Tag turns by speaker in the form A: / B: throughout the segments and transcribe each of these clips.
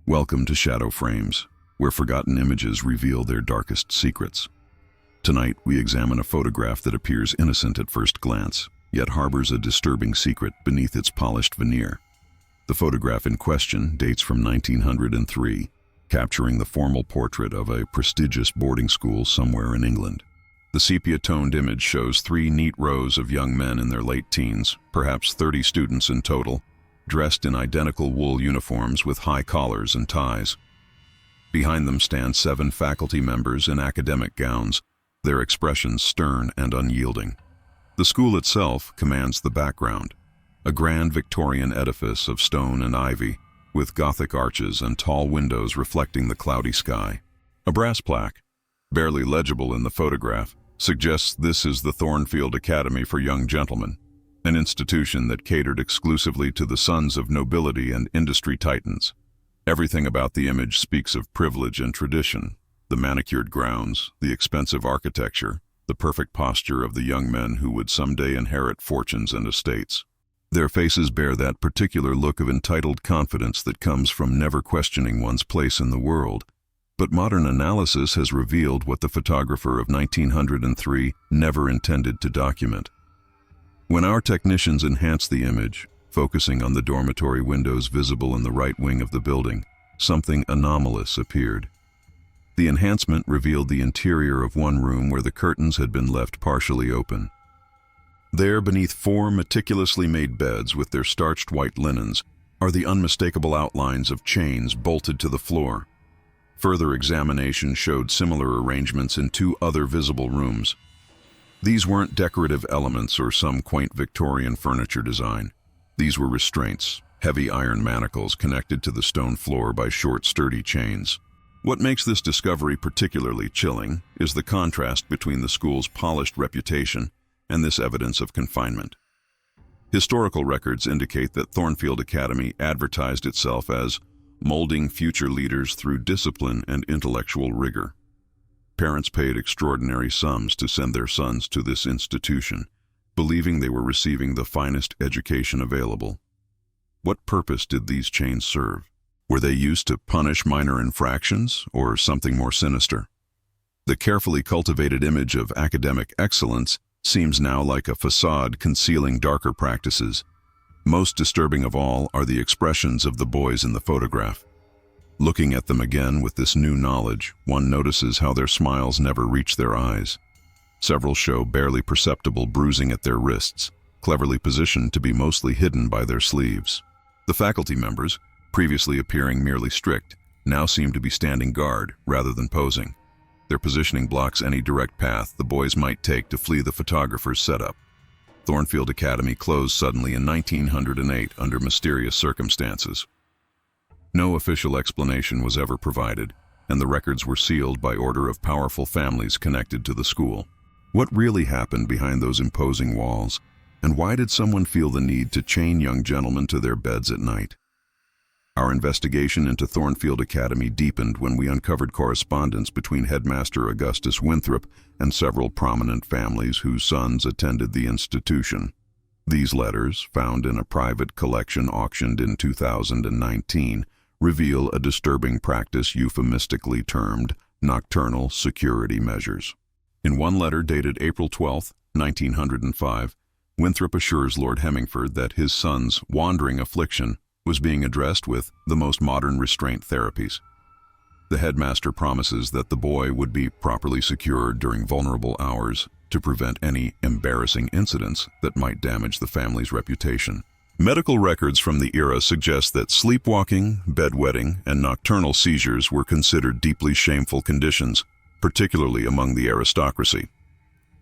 A: Welcome to Shadow Frames, where forgotten images reveal their darkest secrets. Tonight, we examine a photograph that appears innocent at first glance, yet harbors a disturbing secret beneath its polished veneer. The photograph in question dates from 1903, capturing the formal portrait of a prestigious boarding school somewhere in England. The sepia-toned image shows three neat rows of young men in their late teens, perhaps 30 students in total, dressed in identical wool uniforms with high collars and ties. Behind them stand 7 faculty members in academic gowns, their expressions stern and unyielding. The school itself commands the background, a grand Victorian edifice of stone and ivy, with Gothic arches and tall windows reflecting the cloudy sky. A brass plaque, barely legible in the photograph, suggests this is the Thornfield Academy for Young Gentlemen, an institution that catered exclusively to the sons of nobility and industry titans. Everything about the image speaks of privilege and tradition: the manicured grounds, the expensive architecture, the perfect posture of the young men who would someday inherit fortunes and estates. Their faces bear that particular look of entitled confidence that comes from never questioning one's place in the world. But modern analysis has revealed what the photographer of 1903 never intended to document. When our technicians enhanced the image, focusing on the dormitory windows visible in the right wing of the building, something anomalous appeared. The enhancement revealed the interior of one room where the curtains had been left partially open. There, beneath 4 meticulously made beds with their starched white linens, are the unmistakable outlines of chains bolted to the floor. Further examination showed similar arrangements in 2 other visible rooms. These weren't decorative elements or some quaint Victorian furniture design. These were restraints, heavy iron manacles connected to the stone floor by short, sturdy chains. What makes this discovery particularly chilling is the contrast between the school's polished reputation and this evidence of confinement. Historical records indicate that Thornfield Academy advertised itself as molding future leaders through discipline and intellectual rigor. Parents paid extraordinary sums to send their sons to this institution, believing they were receiving the finest education available. What purpose did these chains serve? Were they used to punish minor infractions, or something more sinister? The carefully cultivated image of academic excellence seems now like a facade concealing darker practices. Most disturbing of all are the expressions of the boys in the photograph. Looking at them again with this new knowledge, one notices how their smiles never reach their eyes. Several show barely perceptible bruising at their wrists, cleverly positioned to be mostly hidden by their sleeves. The faculty members, previously appearing merely strict, now seem to be standing guard rather than posing. Their positioning blocks any direct path the boys might take to flee the photographer's setup. Thornfield Academy closed suddenly in 1908 under mysterious circumstances. No official explanation was ever provided, and the records were sealed by order of powerful families connected to the school. What really happened behind those imposing walls, and why did someone feel the need to chain young gentlemen to their beds at night? Our investigation into Thornfield Academy deepened when we uncovered correspondence between Headmaster Augustus Winthrop and several prominent families whose sons attended the institution. These letters, found in a private collection auctioned in 2019, reveal a disturbing practice euphemistically termed nocturnal security measures. In one letter dated April 12, 1905, Winthrop assures Lord Hemmingford that his son's wandering affliction was being addressed with the most modern restraint therapies. The headmaster promises that the boy would be properly secured during vulnerable hours to prevent any embarrassing incidents that might damage the family's reputation. Medical records from the era suggest that sleepwalking, bedwetting, and nocturnal seizures were considered deeply shameful conditions, particularly among the aristocracy.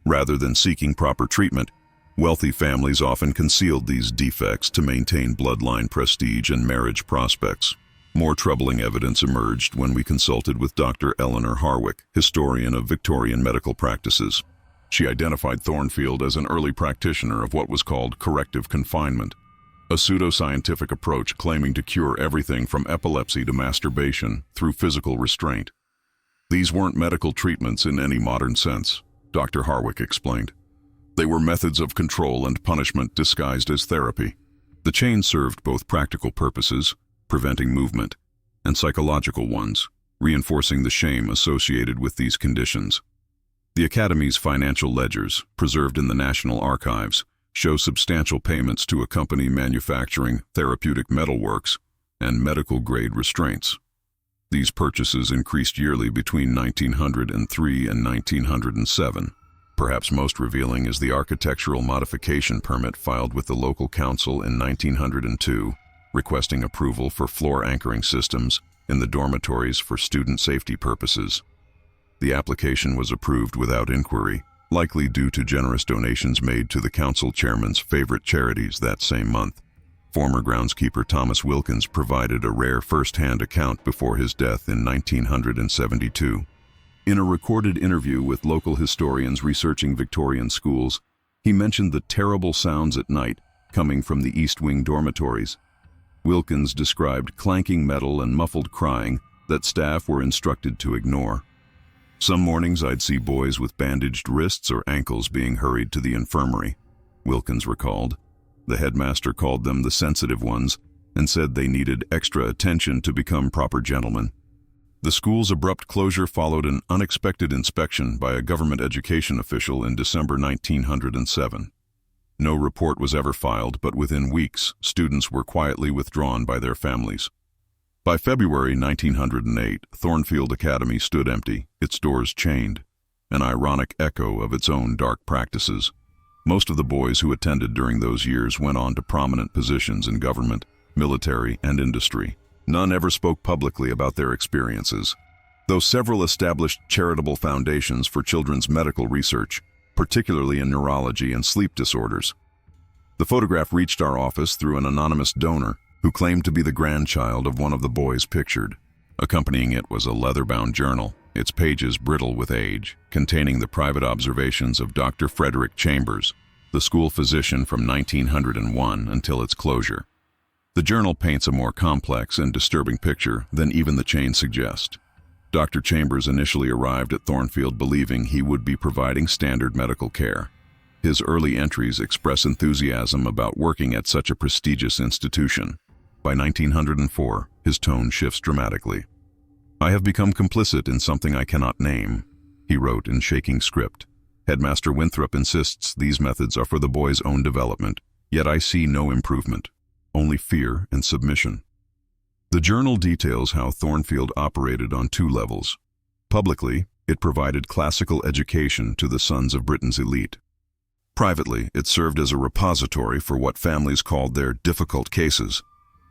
A: Rather than seeking proper treatment, wealthy families often concealed these defects to maintain bloodline prestige and marriage prospects. More troubling evidence emerged when we consulted with Dr. Eleanor Harwick, historian of Victorian medical practices. She identified Thornfield as an early practitioner of what was called corrective confinement, a pseudoscientific approach claiming to cure everything from epilepsy to masturbation through physical restraint. These weren't medical treatments in any modern sense, Dr. Harwick explained. They were methods of control and punishment disguised as therapy. The chain served both practical purposes, preventing movement, and psychological ones, reinforcing the shame associated with these conditions. The Academy's financial ledgers, preserved in the National Archives, show substantial payments to a company manufacturing therapeutic metalworks and medical-grade restraints. These purchases increased yearly between 1903 and 1907. Perhaps most revealing is the architectural modification permit filed with the local council in 1902, requesting approval for floor anchoring systems in the dormitories for student safety purposes. The application was approved without inquiry, likely due to generous donations made to the council chairman's favorite charities that same month. Former groundskeeper Thomas Wilkins provided a rare first-hand account before his death in 1972. In a recorded interview with local historians researching Victorian schools, he mentioned the terrible sounds at night coming from the East Wing dormitories. Wilkins described clanking metal and muffled crying that staff were instructed to ignore. Some mornings I'd see boys with bandaged wrists or ankles being hurried to the infirmary, Wilkins recalled. The headmaster called them the sensitive ones and said they needed extra attention to become proper gentlemen. The school's abrupt closure followed an unexpected inspection by a government education official in December 1907. No report was ever filed, but within weeks, students were quietly withdrawn by their families. By February 1908, Thornfield Academy stood empty, its doors chained, an ironic echo of its own dark practices. Most of the boys who attended during those years went on to prominent positions in government, military, and industry. None ever spoke publicly about their experiences, though several established charitable foundations for children's medical research, particularly in neurology and sleep disorders. The photograph reached our office through an anonymous donor who claimed to be the grandchild of one of the boys pictured. Accompanying it was a leather-bound journal, its pages brittle with age, containing the private observations of Dr. Frederick Chambers, the school physician from 1901 until its closure. The journal paints a more complex and disturbing picture than even the chain suggests. Dr. Chambers initially arrived at Thornfield believing he would be providing standard medical care. His early entries express enthusiasm about working at such a prestigious institution. By 1904, his tone shifts dramatically. "I have become complicit in something I cannot name," he wrote in shaking script. "Headmaster Winthrop insists these methods are for the boys' own development, yet I see no improvement, only fear and submission." The journal details how Thornfield operated on two levels. Publicly, it provided classical education to the sons of Britain's elite. Privately, it served as a repository for what families called their difficult cases,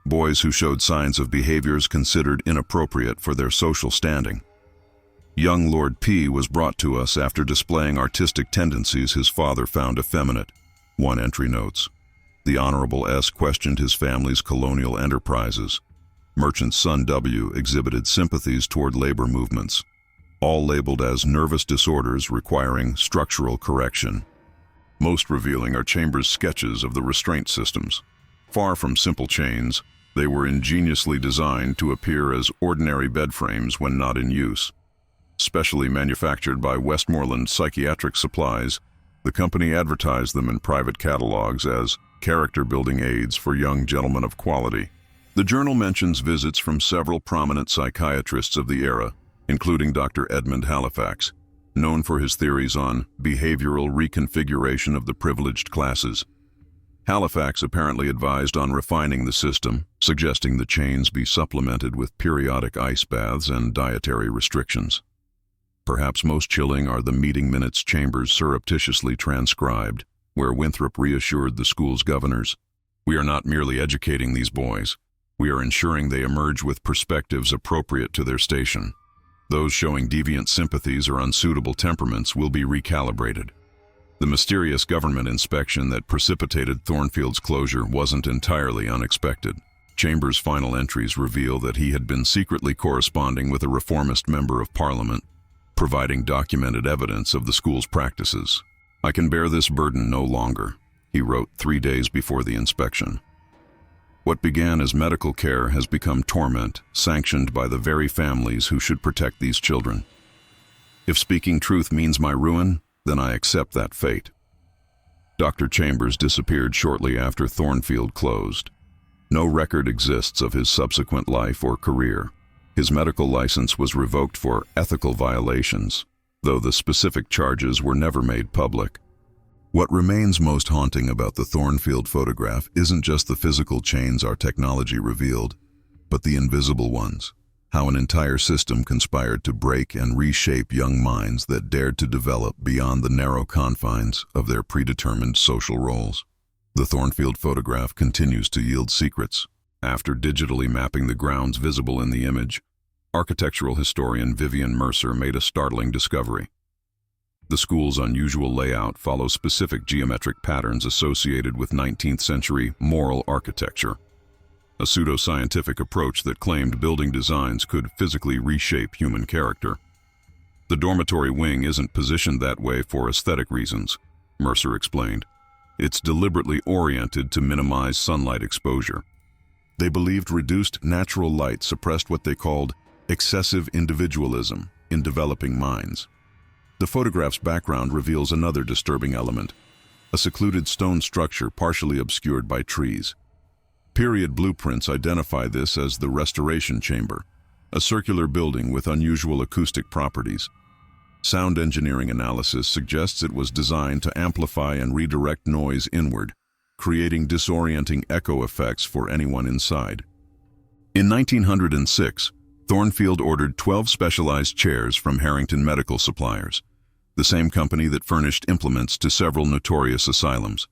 A: boys who showed signs of behaviors considered inappropriate for their social standing. Young Lord P was brought to us after displaying artistic tendencies his father found effeminate, one entry notes. The Honorable S questioned his family's colonial enterprises. Merchant son W exhibited sympathies toward labor movements, all labeled as nervous disorders requiring structural correction. Most revealing are Chambers' sketches of the restraint systems. Far from simple chains, they were ingeniously designed to appear as ordinary bed frames when not in use. Specially manufactured by Westmoreland Psychiatric Supplies, the company advertised them in private catalogs as character-building aids for young gentlemen of quality. The journal mentions visits from several prominent psychiatrists of the era, including Dr. Edmund Halifax, known for his theories on behavioral reconfiguration of the privileged classes. Halifax apparently advised on refining the system, suggesting the chains be supplemented with periodic ice baths and dietary restrictions. Perhaps most chilling are the meeting minutes Chambers surreptitiously transcribed, where Winthrop reassured the school's governors, "We are not merely educating these boys. We are ensuring they emerge with perspectives appropriate to their station. Those showing deviant sympathies or unsuitable temperaments will be recalibrated." The mysterious government inspection that precipitated Thornfield's closure wasn't entirely unexpected. Chambers' final entries reveal that he had been secretly corresponding with a reformist member of Parliament, providing documented evidence of the school's practices. "I can bear this burden no longer," he wrote 3 days before the inspection. What began as medical care has become torment, sanctioned by the very families who should protect these children. If speaking truth means my ruin, then I accept that fate. Dr. Chambers disappeared shortly after Thornfield closed. No record exists of his subsequent life or career. His medical license was revoked for ethical violations, though the specific charges were never made public. What remains most haunting about the Thornfield photograph isn't just the physical chains our technology revealed, but the invisible ones. How an entire system conspired to break and reshape young minds that dared to develop beyond the narrow confines of their predetermined social roles. The Thornfield photograph continues to yield secrets. After digitally mapping the grounds visible in the image, architectural historian Vivian Mercer made a startling discovery. The school's unusual layout follows specific geometric patterns associated with 19th century moral architecture, a pseudoscientific approach that claimed building designs could physically reshape human character. The dormitory wing isn't positioned that way for aesthetic reasons, Mercer explained. It's deliberately oriented to minimize sunlight exposure. They believed reduced natural light suppressed what they called excessive individualism in developing minds. The photograph's background reveals another disturbing element, a secluded stone structure partially obscured by trees. Period blueprints identify this as the Restoration Chamber, a circular building with unusual acoustic properties. Sound engineering analysis suggests it was designed to amplify and redirect noise inward, creating disorienting echo effects for anyone inside. In 1906, Thornfield ordered 12 specialized chairs from Harrington Medical Suppliers, the same company that furnished implements to several notorious asylums.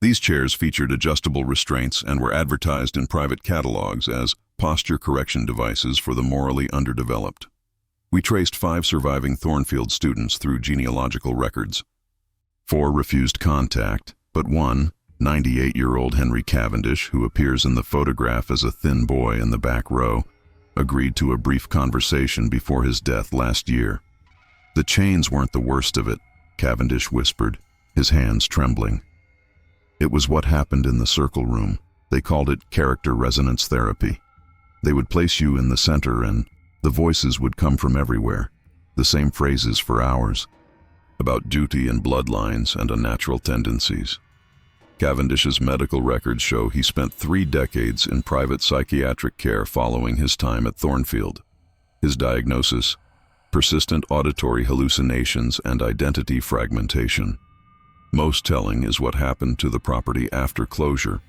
A: These chairs featured adjustable restraints and were advertised in private catalogs as posture correction devices for the morally underdeveloped. We traced 5 surviving Thornfield students through genealogical records. 4 refused contact, but one, 98-year-old Henry Cavendish, who appears in the photograph as a thin boy in the back row, agreed to a brief conversation before his death last year. The chains weren't the worst of it, Cavendish whispered, his hands trembling. It was what happened in the circle room. They called it character resonance therapy. They would place you in the center and the voices would come from everywhere, the same phrases for hours, about duty and bloodlines and unnatural tendencies. Cavendish's medical records show he spent 3 decades in private psychiatric care following his time at Thornfield. His diagnosis: persistent auditory hallucinations and identity fragmentation. Most telling is what happened to the property after closure.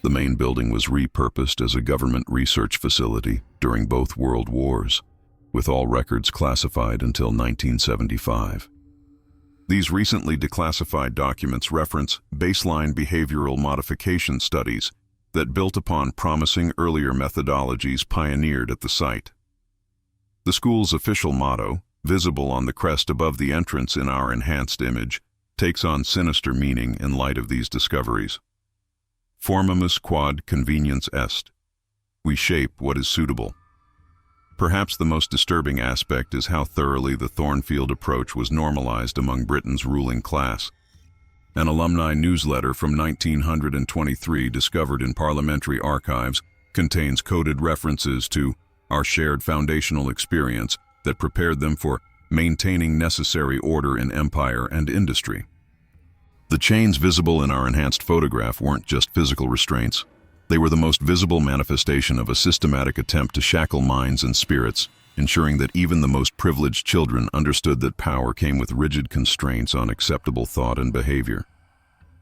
A: The main building was repurposed as a government research facility during both World Wars, with all records classified until 1975. These recently declassified documents reference baseline behavioral modification studies that built upon promising earlier methodologies pioneered at the site. The school's official motto, visible on the crest above the entrance in our enhanced image, takes on sinister meaning in light of these discoveries. Formimus quod conveniens est. We shape what is suitable. Perhaps the most disturbing aspect is how thoroughly the Thornfield approach was normalized among Britain's ruling class. An alumni newsletter from 1923 discovered in parliamentary archives contains coded references to our shared foundational experience that prepared them for maintaining necessary order in empire and industry. The chains visible in our enhanced photograph weren't just physical restraints. They were the most visible manifestation of a systematic attempt to shackle minds and spirits, ensuring that even the most privileged children understood that power came with rigid constraints on acceptable thought and behavior.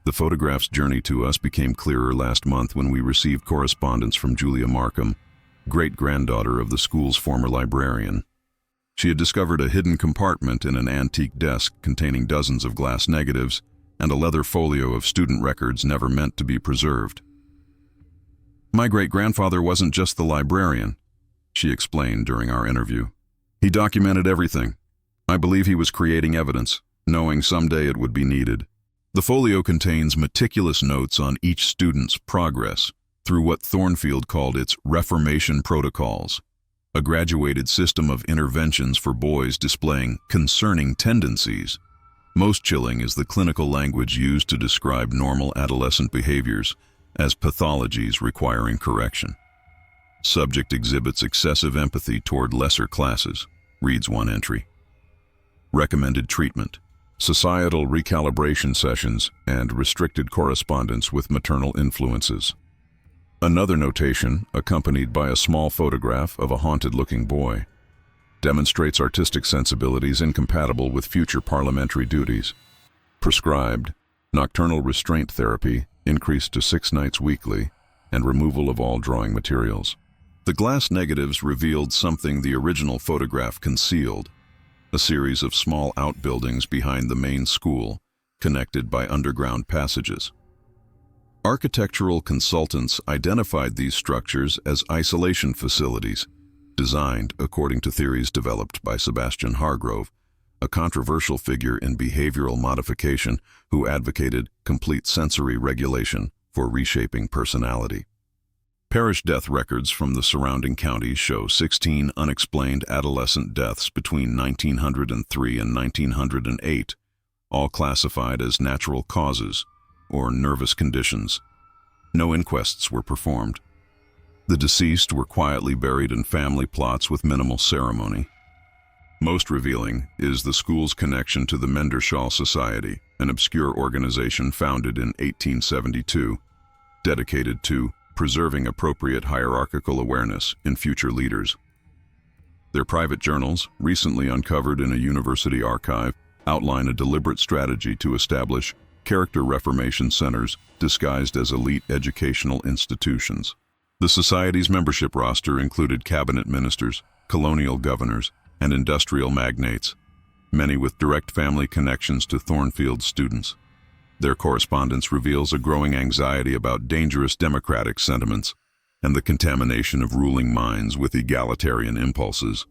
A: The photograph's journey to us became clearer last month when we received correspondence from Julia Markham, great-granddaughter of the school's former librarian. She had discovered a hidden compartment in an antique desk containing dozens of glass negatives and a leather folio of student records never meant to be preserved. My great-grandfather wasn't just the librarian, she explained during our interview. He documented everything. I believe he was creating evidence, knowing someday it would be needed. The folio contains meticulous notes on each student's progress through what Thornfield called its Reformation protocols, a graduated system of interventions for boys displaying concerning tendencies. Most chilling is the clinical language used to describe normal adolescent behaviors as pathologies requiring correction. Subject exhibits excessive empathy toward lesser classes, reads one entry. Recommended treatment: societal recalibration sessions and restricted correspondence with maternal influences. Another notation, accompanied by a small photograph of a haunted-looking boy, demonstrates artistic sensibilities incompatible with future parliamentary duties. Prescribed, nocturnal restraint therapy increased to 6 nights weekly, and removal of all drawing materials. The glass negatives revealed something the original photograph concealed: a series of small outbuildings behind the main school, connected by underground passages. Architectural consultants identified these structures as isolation facilities, designed according to theories developed by Sebastian Hargrove, a controversial figure in behavioral modification who advocated complete sensory regulation for reshaping personality. Parish death records from the surrounding counties show 16 unexplained adolescent deaths between 1903 and 1908, all classified as natural causes or nervous conditions. No inquests were performed. The deceased were quietly buried in family plots with minimal ceremony. Most revealing is the school's connection to the Menderschall Society, an obscure organization founded in 1872, dedicated to preserving appropriate hierarchical awareness in future leaders. Their private journals, recently uncovered in a university archive, outline a deliberate strategy to establish character reformation centers disguised as elite educational institutions. The Society's membership roster included cabinet ministers, colonial governors, and industrial magnates, many with direct family connections to Thornfield students. Their correspondence reveals a growing anxiety about dangerous democratic sentiments and the contamination of ruling minds with egalitarian impulses.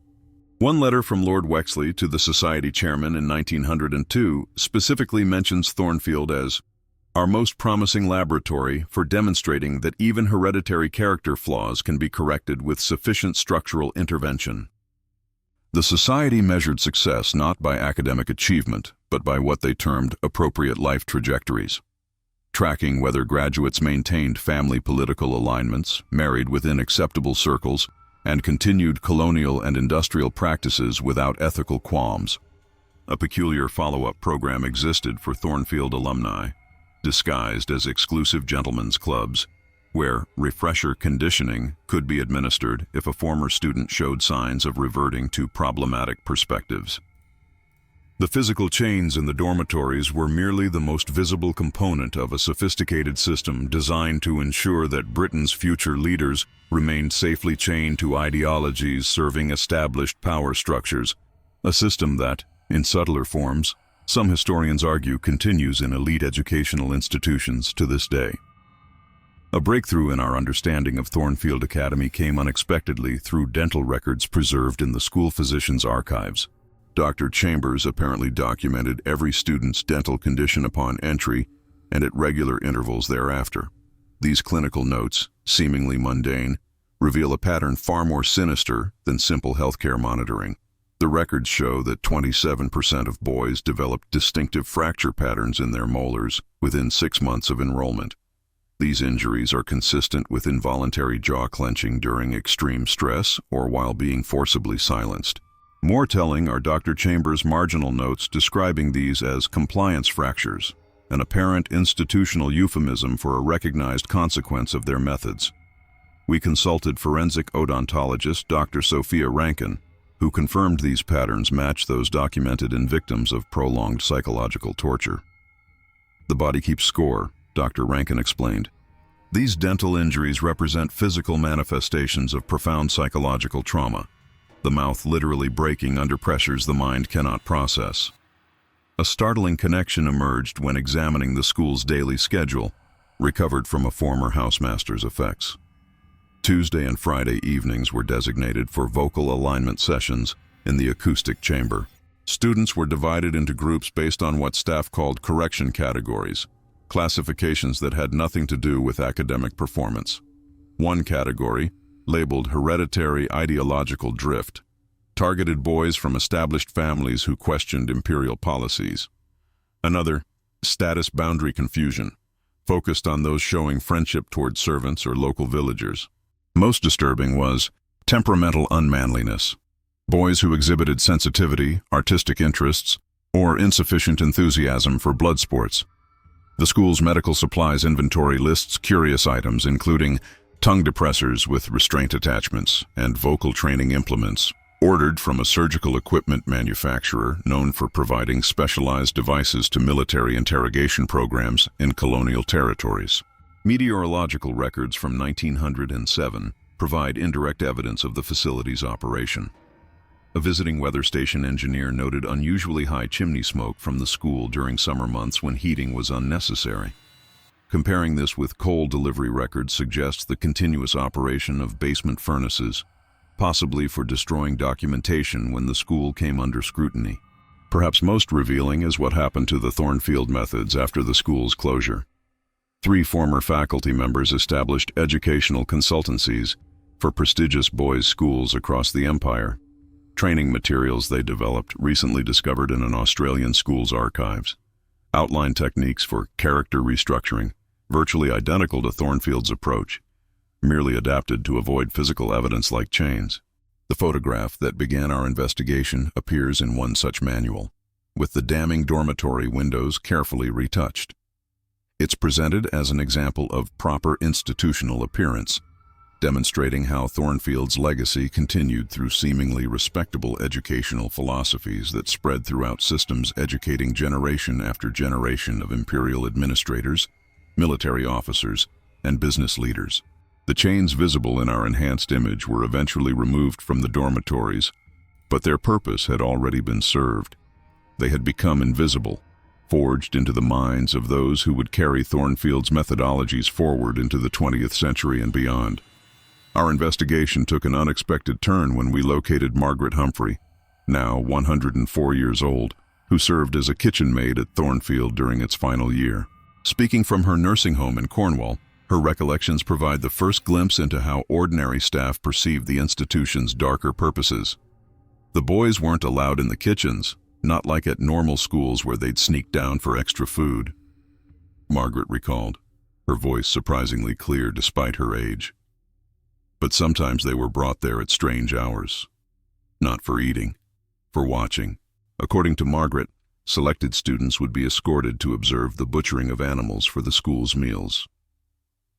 A: One letter from Lord Wexley to the Society chairman in 1902 specifically mentions Thornfield as our most promising laboratory for demonstrating that even hereditary character flaws can be corrected with sufficient structural intervention. The Society measured success not by academic achievement, but by what they termed appropriate life trajectories, tracking whether graduates maintained family political alignments, married within acceptable circles, and continued colonial and industrial practices without ethical qualms. A peculiar follow-up program existed for Thornfield alumni, disguised as exclusive gentlemen's clubs, where refresher conditioning could be administered if a former student showed signs of reverting to problematic perspectives. The physical chains in the dormitories were merely the most visible component of a sophisticated system designed to ensure that Britain's future leaders remained safely chained to ideologies serving established power structures, a system that, in subtler forms, some historians argue continues in elite educational institutions to this day. A breakthrough in our understanding of Thornfield Academy came unexpectedly through dental records preserved in the school physician's archives. Dr. Chambers apparently documented every student's dental condition upon entry and at regular intervals thereafter. These clinical notes, seemingly mundane, reveal a pattern far more sinister than simple healthcare monitoring. The records show that 27% of boys developed distinctive fracture patterns in their molars within 6 months of enrollment. These injuries are consistent with involuntary jaw clenching during extreme stress or while being forcibly silenced. More telling are Dr. Chambers' marginal notes describing these as compliance fractures, an apparent institutional euphemism for a recognized consequence of their methods. We consulted forensic odontologist Dr. Sophia Rankin, who confirmed these patterns match those documented in victims of prolonged psychological torture. The body keeps score, Dr. Rankin explained. These dental injuries represent physical manifestations of profound psychological trauma, the mouth literally breaking under pressures the mind cannot process. A startling connection emerged when examining the school's daily schedule, recovered from a former housemaster's effects. Tuesday and Friday evenings were designated for vocal alignment sessions in the acoustic chamber. Students were divided into groups based on what staff called correction categories, classifications that had nothing to do with academic performance. One category, labeled hereditary ideological drift, targeted boys from established families who questioned imperial policies. Another, status boundary confusion, focused on those showing friendship toward servants or local villagers. Most disturbing was temperamental unmanliness, boys who exhibited sensitivity, artistic interests, or insufficient enthusiasm for blood sports. The school's medical supplies inventory lists curious items including tongue depressors with restraint attachments, and vocal training implements, ordered from a surgical equipment manufacturer known for providing specialized devices to military interrogation programs in colonial territories. Meteorological records from 1907 provide indirect evidence of the facility's operation. A visiting weather station engineer noted unusually high chimney smoke from the school during summer months when heating was unnecessary. Comparing this with coal delivery records suggests the continuous operation of basement furnaces, possibly for destroying documentation when the school came under scrutiny. Perhaps most revealing is what happened to the Thornfield methods after the school's closure. 3 former faculty members established educational consultancies for prestigious boys' schools across the empire. Training materials they developed, recently discovered in an Australian school's archives, outline techniques for character restructuring, virtually identical to Thornfield's approach, merely adapted to avoid physical evidence like chains. The photograph that began our investigation appears in one such manual, with the damning dormitory windows carefully retouched. It's presented as an example of proper institutional appearance, demonstrating how Thornfield's legacy continued through seemingly respectable educational philosophies that spread throughout systems, educating generation after generation of imperial administrators, military officers, and business leaders. The chains visible in our enhanced image were eventually removed from the dormitories, but their purpose had already been served. They had become invisible, forged into the minds of those who would carry Thornfield's methodologies forward into the 20th century and beyond. Our investigation took an unexpected turn when we located Margaret Humphrey, now 104 years old, who served as a kitchen maid at Thornfield during its final year. Speaking from her nursing home in Cornwall, her recollections provide the first glimpse into how ordinary staff perceived the institution's darker purposes. The boys weren't allowed in the kitchens, not like at normal schools where they'd sneak down for extra food. Margaret recalled, her voice surprisingly clear despite her age. But sometimes they were brought there at strange hours. Not for eating, for watching. According to Margaret, selected students would be escorted to observe the butchering of animals for the school's meals.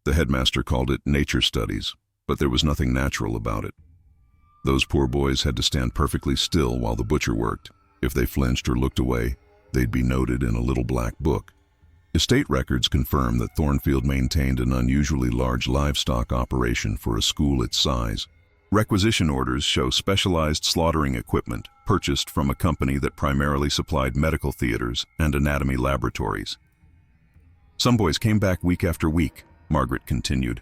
A: The headmaster called it nature studies, but there was nothing natural about it. Those poor boys had to stand perfectly still while the butcher worked. If they flinched or looked away, they'd be noted in a little black book. Estate records confirm that Thornfield maintained an unusually large livestock operation for a school its size. Requisition orders show specialized slaughtering equipment purchased from a company that primarily supplied medical theaters and anatomy laboratories. Some boys came back week after week, Margaret continued.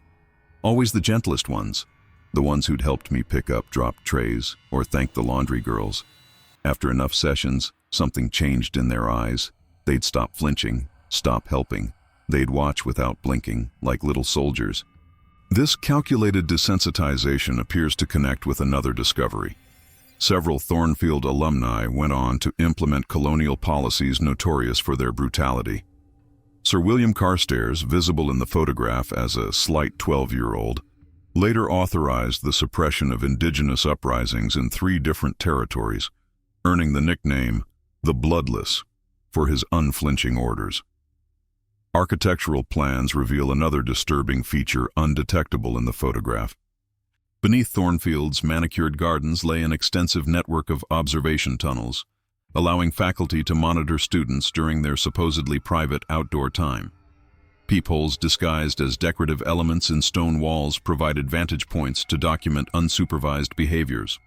A: Always the gentlest ones, the ones who'd helped me pick up dropped trays or thank the laundry girls. After enough sessions, something changed in their eyes. They'd stop flinching, stop helping. They'd watch without blinking, like little soldiers. This calculated desensitization appears to connect with another discovery. Several Thornfield alumni went on to implement colonial policies notorious for their brutality. Sir William Carstairs, visible in the photograph as a slight 12-year-old, later authorized the suppression of indigenous uprisings in 3 different territories, earning the nickname the Bloodless for his unflinching orders. Architectural plans reveal another disturbing feature undetectable in the photograph. Beneath Thornfield's manicured gardens lay an extensive network of observation tunnels, allowing faculty to monitor students during their supposedly private outdoor time. Peepholes disguised as decorative elements in stone walls provided vantage points to document unsupervised behaviors.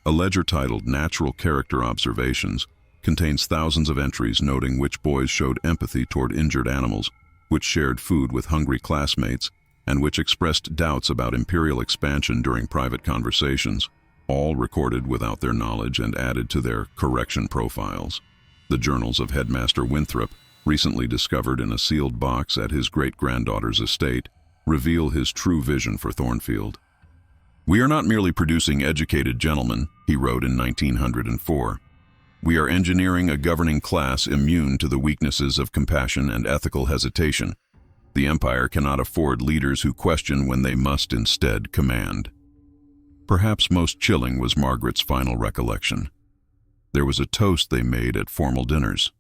A: A ledger titled Natural Character Observations contains thousands of entries noting which boys showed empathy toward injured animals, which shared food with hungry classmates, and which expressed doubts about imperial expansion during private conversations, all recorded without their knowledge and added to their correction profiles. The journals of Headmaster Winthrop, recently discovered in a sealed box at his great-granddaughter's estate, reveal his true vision for Thornfield. "We are not merely producing educated gentlemen," he wrote in 1904. "We are engineering a governing class immune to the weaknesses of compassion and ethical hesitation. The empire cannot afford leaders who question when they must instead command." Perhaps most chilling was Margaret's final recollection. There was a toast they made at formal dinners.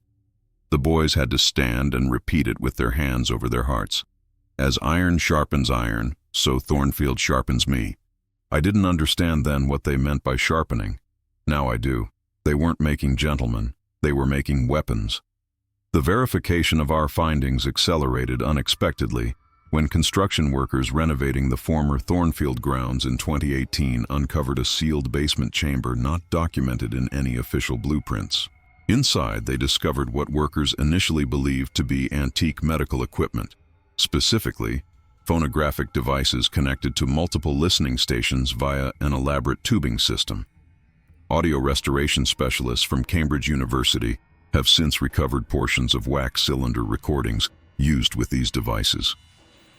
A: The boys had to stand and repeat it with their hands over their hearts. "As iron sharpens iron, So Thornfield sharpens me. I didn't understand then what they meant by sharpening. Now I do. They weren't making gentlemen. They were making weapons. The verification of our findings accelerated unexpectedly when construction workers renovating the former Thornfield grounds in 2018 uncovered a sealed basement chamber not documented in any official blueprints. Inside, they discovered what workers initially believed to be antique medical equipment, specifically phonographic devices connected to multiple listening stations via an elaborate tubing system. Audio restoration specialists from Cambridge University have since recovered portions of wax cylinder recordings used with these devices.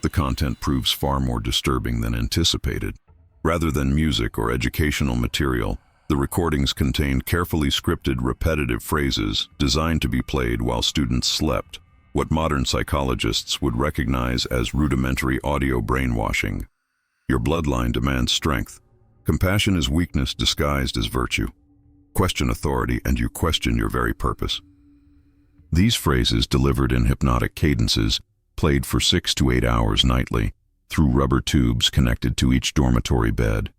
A: The content proves far more disturbing than anticipated. Rather than music or educational material, the recordings contained carefully scripted repetitive phrases designed to be played while students slept, what modern psychologists would recognize as rudimentary audio brainwashing. Your bloodline demands strength. Compassion is weakness disguised as virtue. Question authority and you question your very purpose. These phrases, delivered in hypnotic cadences, played for 6 to 8 hours nightly through rubber tubes connected to each dormitory bed.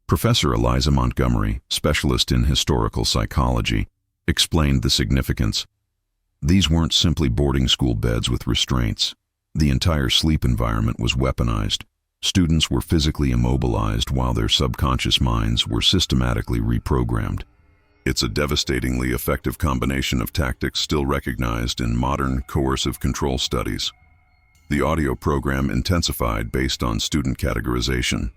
A: Professor Eliza Montgomery, specialist in historical psychology, explained the significance. These weren't simply boarding school beds with restraints. The entire sleep environment was weaponized. Students were physically immobilized while their subconscious minds were systematically reprogrammed. It's a devastatingly effective combination of tactics still recognized in modern coercive control studies. The audio program intensified based on student categorization.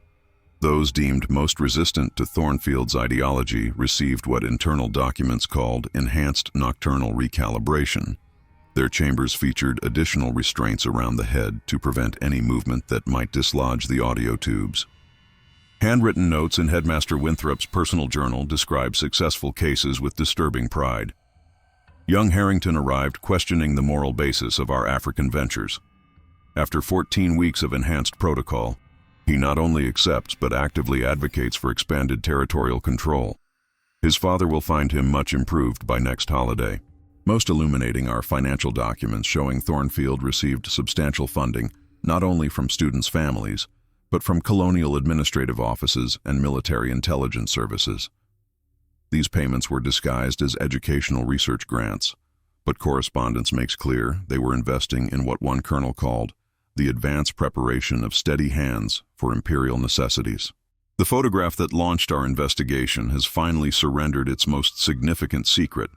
A: Those deemed most resistant to Thornfield's ideology received what internal documents called enhanced nocturnal recalibration. Their chambers featured additional restraints around the head to prevent any movement that might dislodge the audio tubes. Handwritten notes in Headmaster Winthrop's personal journal describe successful cases with disturbing pride. Young Harrington arrived questioning the moral basis of our African ventures. After 14 weeks of enhanced protocol, he not only accepts but actively advocates for expanded territorial control. His father will find him much improved by next holiday. Most illuminating are financial documents showing Thornfield received substantial funding not only from students' families, but from colonial administrative offices and military intelligence services. These payments were disguised as educational research grants, but correspondence makes clear they were investing in what one colonel called the advanced preparation of steady hands for imperial necessities. The photograph that launched our investigation has finally surrendered its most significant secret,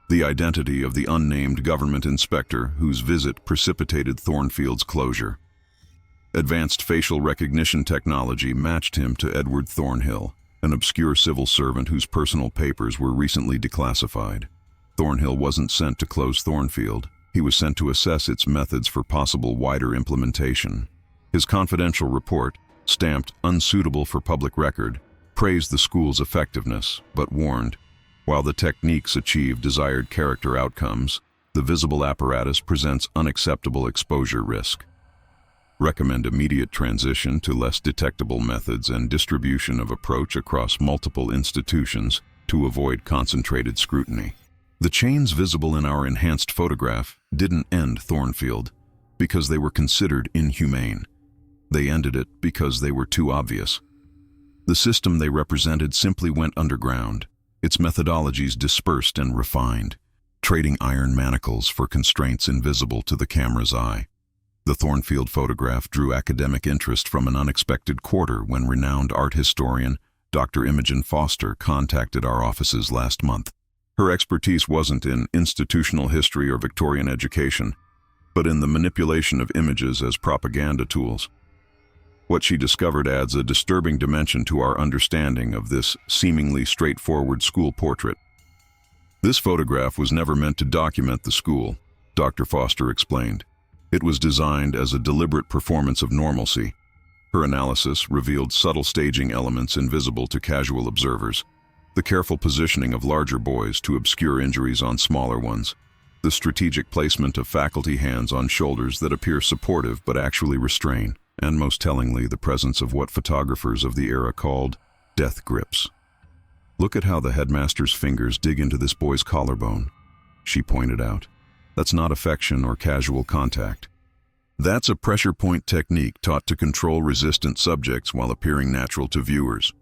A: the identity of the unnamed government inspector whose visit precipitated Thornfield's closure. Advanced facial recognition technology matched him to Edward Thornhill, an obscure civil servant whose personal papers were recently declassified. Thornhill wasn't sent to close Thornfield. He was sent to assess its methods for possible wider implementation. His confidential report, stamped unsuitable for public record, praised the school's effectiveness, but warned, while the techniques achieve desired character outcomes, the visible apparatus presents unacceptable exposure risk. Recommend immediate transition to less detectable methods and distribution of approach across multiple institutions to avoid concentrated scrutiny. The chains visible in our enhanced photograph didn't end Thornfield because they were considered inhumane. They ended it because they were too obvious. The system they represented simply went underground, its methodologies dispersed and refined, trading iron manacles for constraints invisible to the camera's eye. The Thornfield photograph drew academic interest from an unexpected quarter when renowned art historian Dr. Imogen Foster contacted our offices last month. Her expertise wasn't in institutional history or Victorian education, but in the manipulation of images as propaganda tools. What she discovered adds a disturbing dimension to our understanding of this seemingly straightforward school portrait. This photograph was never meant to document the school, Dr. Foster explained. It was designed as a deliberate performance of normalcy. Her analysis revealed subtle staging elements invisible to casual observers, the careful positioning of larger boys to obscure injuries on smaller ones, the strategic placement of faculty hands on shoulders that appear supportive but actually restrain, and most tellingly, the presence of what photographers of the era called death grips. "Look at how the headmaster's fingers dig into this boy's collarbone," she pointed out. "That's not affection or casual contact. That's a pressure point technique taught to control resistant subjects while appearing natural to viewers.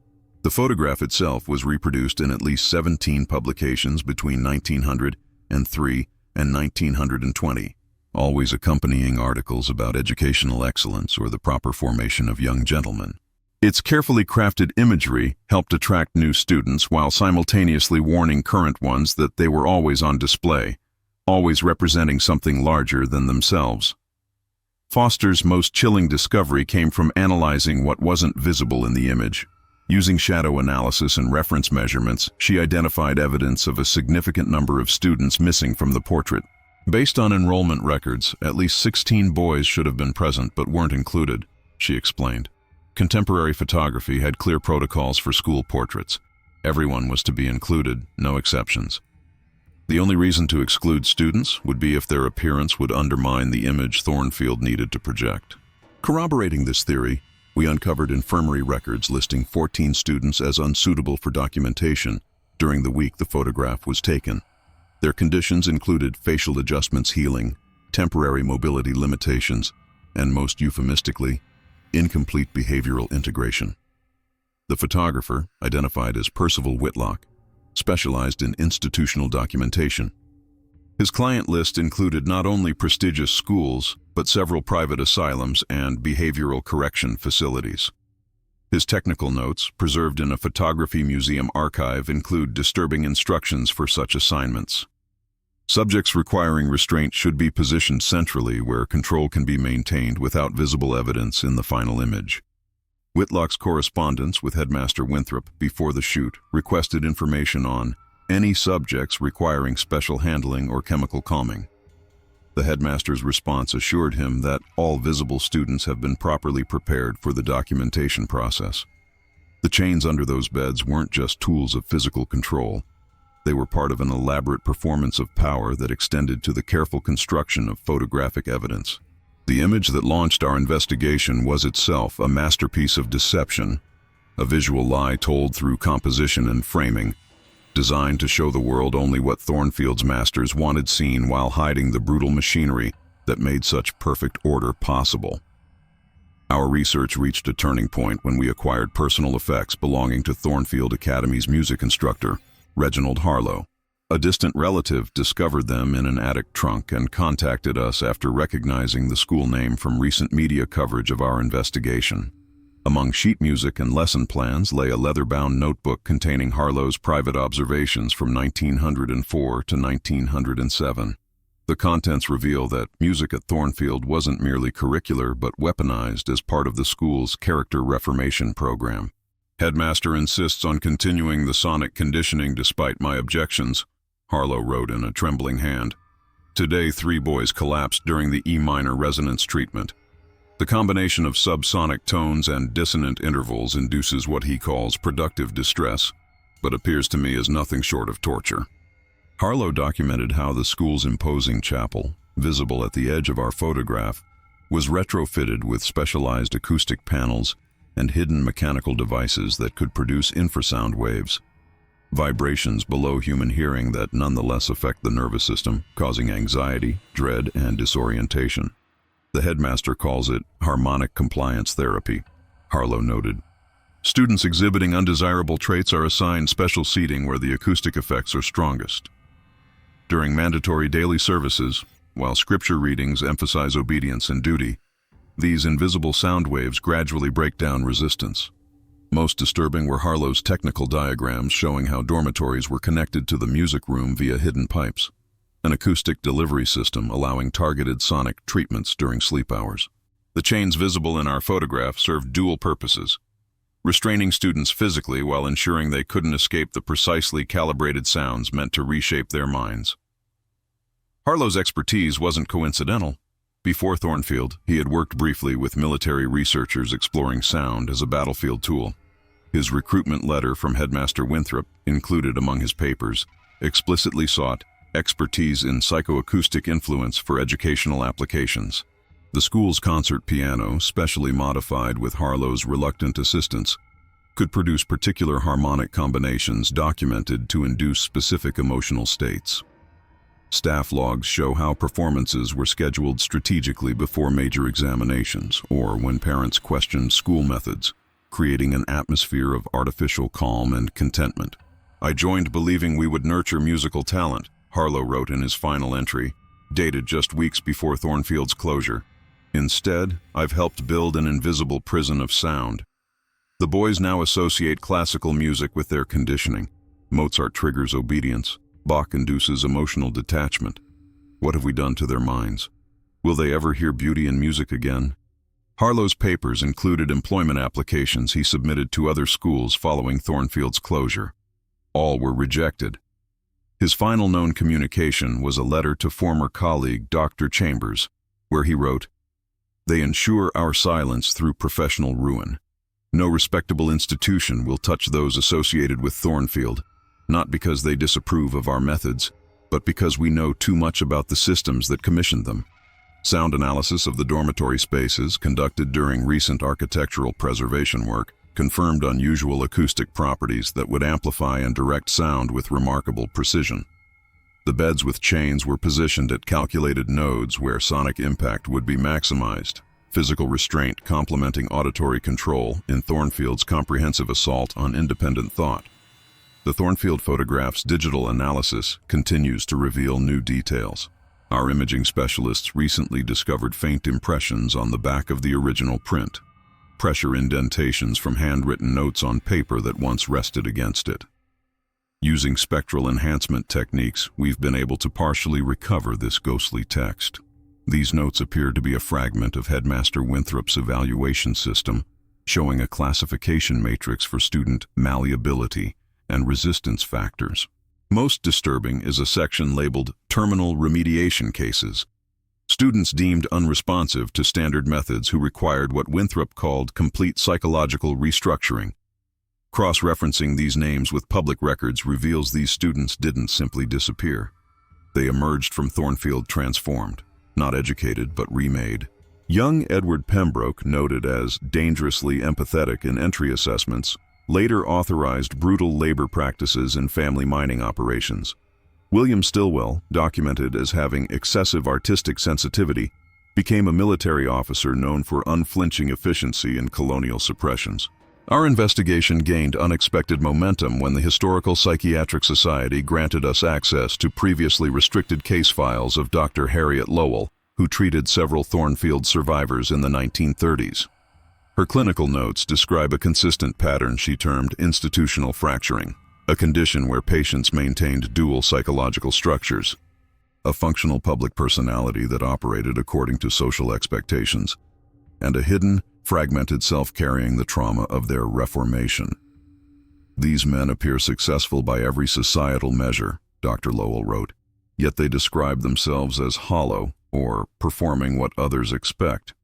A: The photograph itself was reproduced in at least 17 publications between 1903 and 1920, always accompanying articles about educational excellence or the proper formation of young gentlemen. Its carefully crafted imagery helped attract new students while simultaneously warning current ones that they were always on display, always representing something larger than themselves. Foster's most chilling discovery came from analyzing what wasn't visible in the image. Using shadow analysis and reference measurements, she identified evidence of a significant number of students missing from the portrait. Based on enrollment records, at least 16 boys should have been present but weren't included, she explained. Contemporary photography had clear protocols for school portraits. Everyone was to be included, no exceptions. The only reason to exclude students would be if their appearance would undermine the image Thornfield needed to project. Corroborating this theory, we uncovered infirmary records listing 14 students as unsuitable for documentation during the week the photograph was taken. Their conditions included facial adjustments healing, temporary mobility limitations, and most euphemistically, incomplete behavioral integration. The photographer, identified as Percival Whitlock, specialized in institutional documentation. His client list included not only prestigious schools, but several private asylums and behavioral correction facilities. His technical notes, preserved in a photography museum archive, include disturbing instructions for such assignments. Subjects requiring restraint should be positioned centrally where control can be maintained without visible evidence in the final image. Whitlock's correspondence with Headmaster Winthrop before the shoot requested information on any subjects requiring special handling or chemical calming. The headmaster's response assured him that all visible students have been properly prepared for the documentation process. The chains under those beds weren't just tools of physical control. They were part of an elaborate performance of power that extended to the careful construction of photographic evidence. The image that launched our investigation was itself a masterpiece of deception, a visual lie told through composition and framing, designed to show the world only what Thornfield's masters wanted seen while hiding the brutal machinery that made such perfect order possible. Our research reached a turning point when we acquired personal effects belonging to Thornfield Academy's music instructor, Reginald Harlow. A distant relative discovered them in an attic trunk and contacted us after recognizing the school name from recent media coverage of our investigation. Among sheet music and lesson plans lay a leather-bound notebook containing Harlow's private observations from 1904 to 1907. The contents reveal that music at Thornfield wasn't merely curricular but weaponized as part of the school's character reformation program. Headmaster insists on continuing the sonic conditioning despite my objections, Harlow wrote in a trembling hand. Today, 3 boys collapsed during the E minor resonance treatment. The combination of subsonic tones and dissonant intervals induces what he calls productive distress, but appears to me as nothing short of torture. Harlow documented how the school's imposing chapel, visible at the edge of our photograph, was retrofitted with specialized acoustic panels and hidden mechanical devices that could produce infrasound waves, vibrations below human hearing that nonetheless affect the nervous system, causing anxiety, dread, and disorientation. The headmaster calls it harmonic compliance therapy, Harlow noted. Students exhibiting undesirable traits are assigned special seating where the acoustic effects are strongest. During mandatory daily services, while scripture readings emphasize obedience and duty, these invisible sound waves gradually break down resistance. Most disturbing were Harlow's technical diagrams showing how dormitories were connected to the music room via hidden pipes, an acoustic delivery system allowing targeted sonic treatments during sleep hours. The chains visible in our photograph served dual purposes: restraining students physically while ensuring they couldn't escape the precisely calibrated sounds meant to reshape their minds. Harlow's expertise wasn't coincidental. Before Thornfield, he had worked briefly with military researchers exploring sound as a battlefield tool. His recruitment letter from Headmaster Winthrop, included among his papers, explicitly sought expertise in psychoacoustic influence for educational applications. The school's concert piano, specially modified with Harlow's reluctant assistance, could produce particular harmonic combinations documented to induce specific emotional states. Staff logs show how performances were scheduled strategically before major examinations or when parents questioned school methods, creating an atmosphere of artificial calm and contentment. "I joined believing we would nurture musical talent," Harlow wrote in his final entry, dated just weeks before Thornfield's closure. "Instead, I've helped build an invisible prison of sound." The boys now associate classical music with their conditioning. Mozart triggers obedience. Bach induces emotional detachment. What have we done to their minds? Will they ever hear beauty in music again? Harlow's papers included employment applications he submitted to other schools following Thornfield's closure. All were rejected. His final known communication was a letter to former colleague Dr. Chambers, where he wrote, "They ensure our silence through professional ruin. No respectable institution will touch those associated with Thornfield, not because they disapprove of our methods, but because we know too much about the systems that commissioned them." Sound analysis of the dormitory spaces conducted during recent architectural preservation work confirmed unusual acoustic properties that would amplify and direct sound with remarkable precision. The beds with chains were positioned at calculated nodes where sonic impact would be maximized, physical restraint complementing auditory control in Thornfield's comprehensive assault on independent thought. The Thornfield photograph's digital analysis continues to reveal new details. Our imaging specialists recently discovered faint impressions on the back of the original print, pressure indentations from handwritten notes on paper that once rested against it. Using spectral enhancement techniques, we've been able to partially recover this ghostly text. These notes appear to be a fragment of Headmaster Winthrop's evaluation system, showing a classification matrix for student malleability and resistance factors. Most disturbing is a section labeled Terminal Remediation Cases. Students deemed unresponsive to standard methods who required what Winthrop called complete psychological restructuring. Cross-referencing these names with public records reveals these students didn't simply disappear. They emerged from Thornfield transformed, not educated but remade. Young Edward Pembroke, noted as dangerously empathetic in entry assessments, later authorized brutal labor practices in family mining operations. William Stilwell, documented as having excessive artistic sensitivity, became a military officer known for unflinching efficiency in colonial suppressions. Our investigation gained unexpected momentum when the Historical Psychiatric Society granted us access to previously restricted case files of Dr. Harriet Lowell, who treated several Thornfield survivors in the 1930s. Her clinical notes describe a consistent pattern she termed institutional fracturing, a condition where patients maintained dual psychological structures, a functional public personality that operated according to social expectations, and a hidden, fragmented self carrying the trauma of their reformation. "These men appear successful by every societal measure," Dr. Lowell wrote, "yet they describe themselves as hollow or performing what others expect.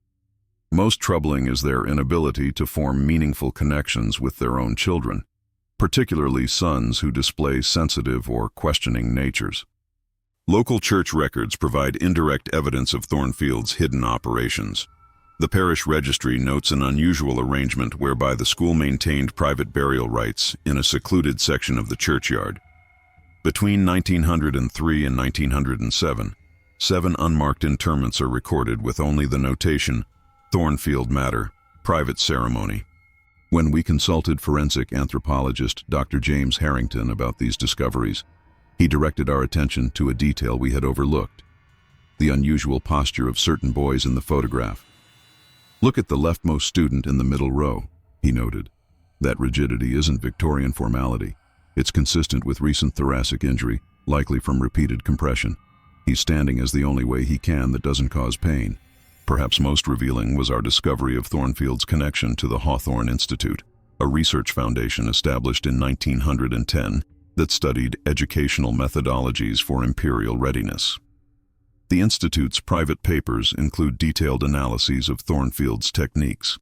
A: Most troubling is their inability to form meaningful connections with their own children, particularly sons who display sensitive or questioning natures." Local church records provide indirect evidence of Thornfield's hidden operations. The parish registry notes an unusual arrangement whereby the school maintained private burial rites in a secluded section of the churchyard. Between 1903 and 1907, 7 unmarked interments are recorded with only the notation, "Thornfield Matter, Private Ceremony." When we consulted forensic anthropologist Dr. James Harrington about these discoveries, he directed our attention to a detail we had overlooked: the unusual posture of certain boys in the photograph. "Look at the leftmost student in the middle row," he noted. "That rigidity isn't Victorian formality. It's consistent with recent thoracic injury, likely from repeated compression. He's standing as the only way he can that doesn't cause pain." Perhaps most revealing was our discovery of Thornfield's connection to the Hawthorne Institute, a research foundation established in 1910 that studied educational methodologies for imperial readiness. The Institute's private papers include detailed analyses of Thornfield's techniques,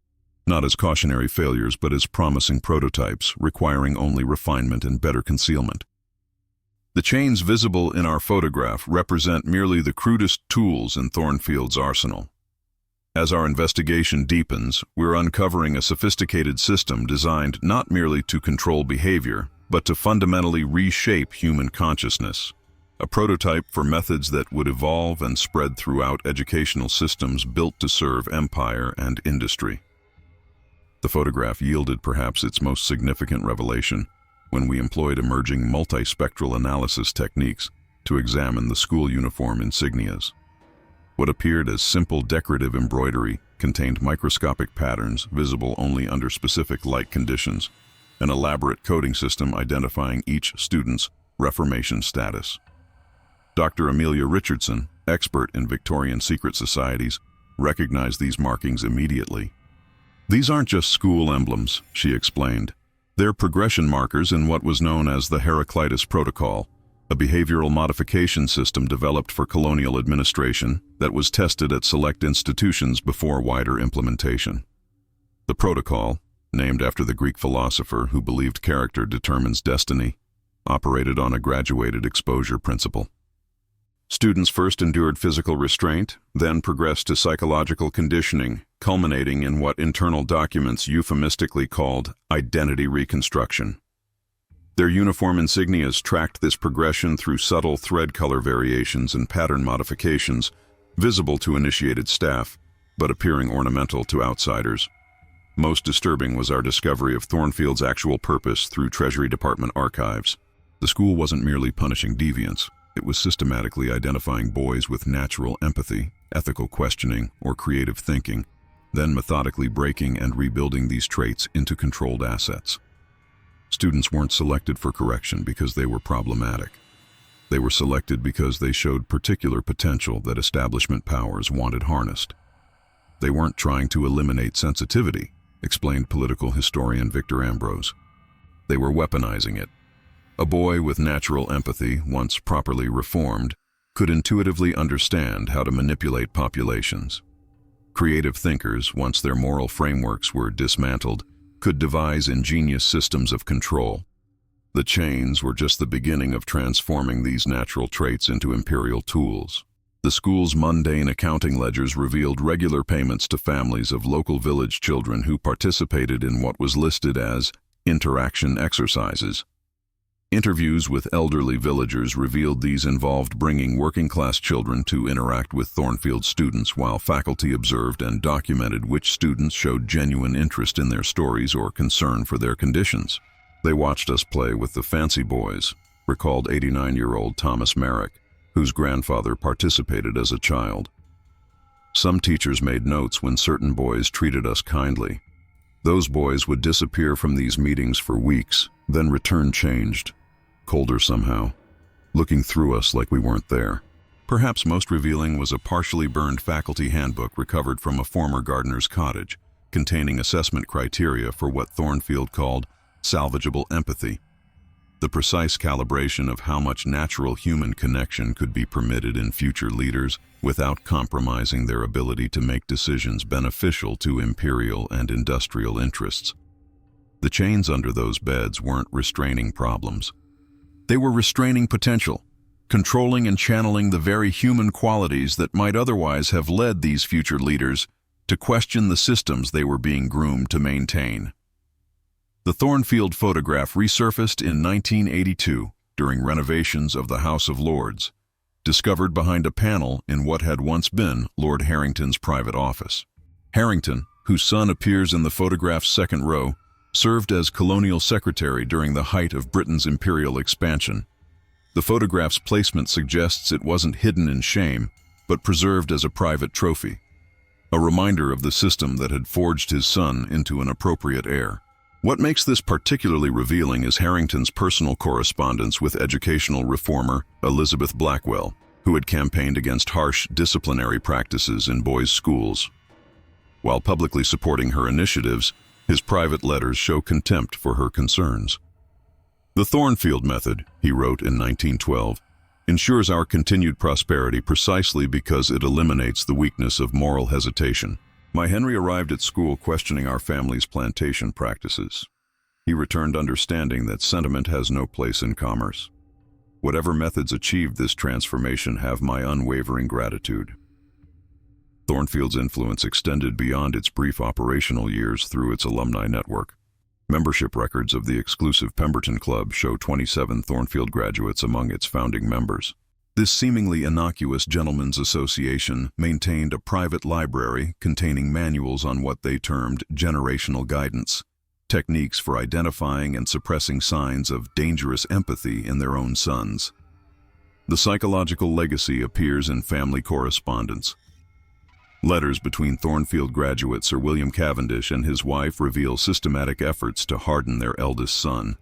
A: not as cautionary failures but as promising prototypes requiring only refinement and better concealment. The chains visible in our photograph represent merely the crudest tools in Thornfield's arsenal. As our investigation deepens, we're uncovering a sophisticated system designed not merely to control behavior, but to fundamentally reshape human consciousness. a prototype for methods that would evolve and spread throughout educational systems built to serve empire and industry. The photograph yielded perhaps its most significant revelation when we employed emerging multispectral analysis techniques to examine the school uniform insignias. What appeared as simple decorative embroidery contained microscopic patterns visible only under specific light conditions, an elaborate coding system identifying each student's Reformation status. Dr. Amelia Richardson, expert in Victorian secret societies, recognized these markings immediately. "These aren't just school emblems," she explained. "They're progression markers in what was known as the Heraclitus Protocol, a behavioral modification system developed for colonial administration that was tested at select institutions before wider implementation. The protocol, named after the Greek philosopher who believed character determines destiny, operated on a graduated exposure principle. Students first endured physical restraint, then progressed to psychological conditioning, culminating in what internal documents euphemistically called identity reconstruction. Their uniform insignias tracked this progression through subtle thread color variations and pattern modifications, visible to initiated staff, but appearing ornamental to outsiders. Most disturbing was our discovery of Thornfield's actual purpose through Treasury Department archives. The school wasn't merely punishing deviants. It was systematically identifying boys with natural empathy, ethical questioning, or creative thinking, then methodically breaking and rebuilding these traits into controlled assets. Students weren't selected for correction because they were problematic. They were selected because they showed particular potential that establishment powers wanted harnessed. They weren't trying to eliminate sensitivity, explained political historian Victor Ambrose. They were weaponizing it. A boy with natural empathy, once properly reformed, could intuitively understand how to manipulate populations. Creative thinkers, once their moral frameworks were dismantled, could devise ingenious systems of control. The chains were just the beginning of transforming these natural traits into imperial tools. The school's mundane accounting ledgers revealed regular payments to families of local village children who participated in what was listed as interaction exercises. Interviews with elderly villagers revealed these involved bringing working-class children to interact with Thornfield students while faculty observed and documented which students showed genuine interest in their stories or concern for their conditions. They watched us play with the fancy boys, recalled 89-year-old Thomas Merrick, whose grandfather participated as a child. Some teachers made notes when certain boys treated us kindly. Those boys would disappear from these meetings for weeks, then return changed, colder somehow, looking through us like we weren't there. Perhaps most revealing was a partially burned faculty handbook recovered from a former gardener's cottage, containing assessment criteria for what Thornfield called salvageable empathy, the precise calibration of how much natural human connection could be permitted in future leaders without compromising their ability to make decisions beneficial to imperial and industrial interests. The chains under those beds weren't restraining problems. They were restraining potential, controlling and channeling the very human qualities that might otherwise have led these future leaders to question the systems they were being groomed to maintain. The Thornfield photograph resurfaced in 1982 during renovations of the House of Lords, discovered behind a panel in what had once been Lord Harrington's private office. Harrington, whose son appears in the photograph's second row, served as colonial secretary during the height of Britain's imperial expansion. The photograph's placement suggests it wasn't hidden in shame, but preserved as a private trophy, a reminder of the system that had forged his son into an appropriate heir. What makes this particularly revealing is Harrington's personal correspondence with educational reformer Elizabeth Blackwell, who had campaigned against harsh disciplinary practices in boys' schools. While publicly supporting her initiatives, his private letters show contempt for her concerns. "The Thornfield method," he wrote in 1912, "ensures our continued prosperity precisely because it eliminates the weakness of moral hesitation." My Henry arrived at school questioning our family's plantation practices. He returned understanding that sentiment has no place in commerce. Whatever methods achieved this transformation have my unwavering gratitude. Thornfield's influence extended beyond its brief operational years through its alumni network. Membership records of the exclusive Pemberton Club show 27 Thornfield graduates among its founding members. This seemingly innocuous gentlemen's association maintained a private library containing manuals on what they termed generational guidance, techniques for identifying and suppressing signs of dangerous empathy in their own sons. The psychological legacy appears in family correspondence. Letters between Thornfield graduate Sir William Cavendish and his wife reveal systematic efforts to harden their eldest son.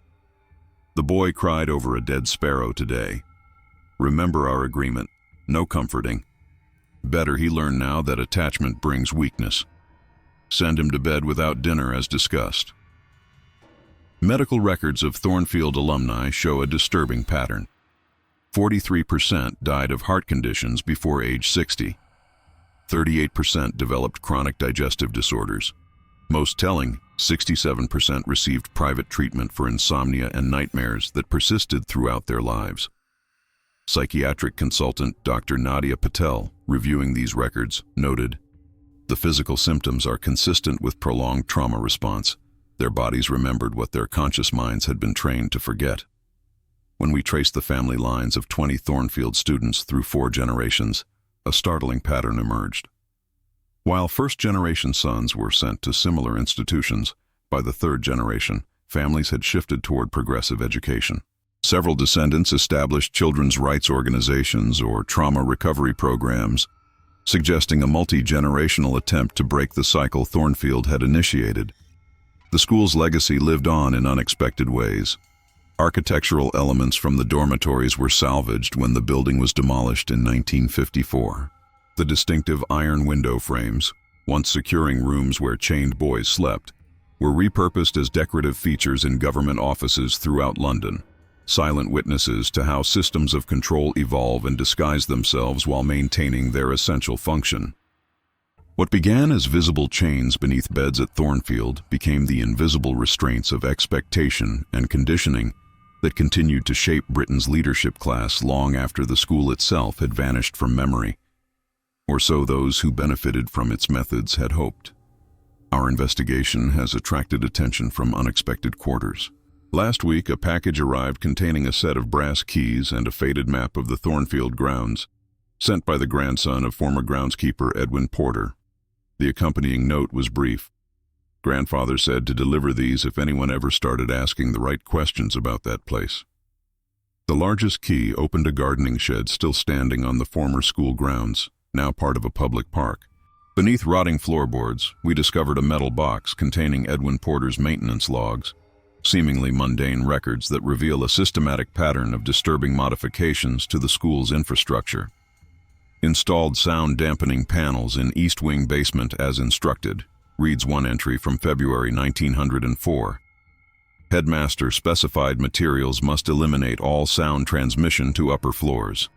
A: The boy cried over a dead sparrow today. Remember our agreement, no comforting. Better he learn now that attachment brings weakness. Send him to bed without dinner as discussed. Medical records of Thornfield alumni show a disturbing pattern. 43% died of heart conditions before age 60. 38% developed chronic digestive disorders. Most telling, 67% received private treatment for insomnia and nightmares that persisted throughout their lives. Psychiatric consultant Dr. Nadia Patel, reviewing these records, noted, "The physical symptoms are consistent with prolonged trauma response. Their bodies remembered what their conscious minds had been trained to forget." When we traced the family lines of 20 Thornfield students through 4 generations, a startling pattern emerged. While first-generation sons were sent to similar institutions, by the third generation, families had shifted toward progressive education. Several descendants established children's rights organizations or trauma recovery programs, suggesting a multi-generational attempt to break the cycle Thornfield had initiated. The school's legacy lived on in unexpected ways. Architectural elements from the dormitories were salvaged when the building was demolished in 1954. The distinctive iron window frames, once securing rooms where chained boys slept, were repurposed as decorative features in government offices throughout London, silent witnesses to how systems of control evolve and disguise themselves while maintaining their essential function. What began as visible chains beneath beds at Thornfield became the invisible restraints of expectation and conditioning that continued to shape Britain's leadership class long after the school itself had vanished from memory, or so those who benefited from its methods had hoped. Our investigation has attracted attention from unexpected quarters. Last week, a package arrived containing a set of brass keys and a faded map of the Thornfield grounds, sent by the grandson of former groundskeeper Edwin Porter. The accompanying note was brief. Grandfather said to deliver these if anyone ever started asking the right questions about that place. The largest key opened a gardening shed still standing on the former school grounds, now part of a public park. Beneath rotting floorboards, we discovered a metal box containing Edwin Porter's maintenance logs, seemingly mundane records that reveal a systematic pattern of disturbing modifications to the school's infrastructure. Installed sound-dampening panels in East Wing basement as instructed, reads one entry from February 1904. Headmaster specified materials must eliminate all sound transmission to upper floors.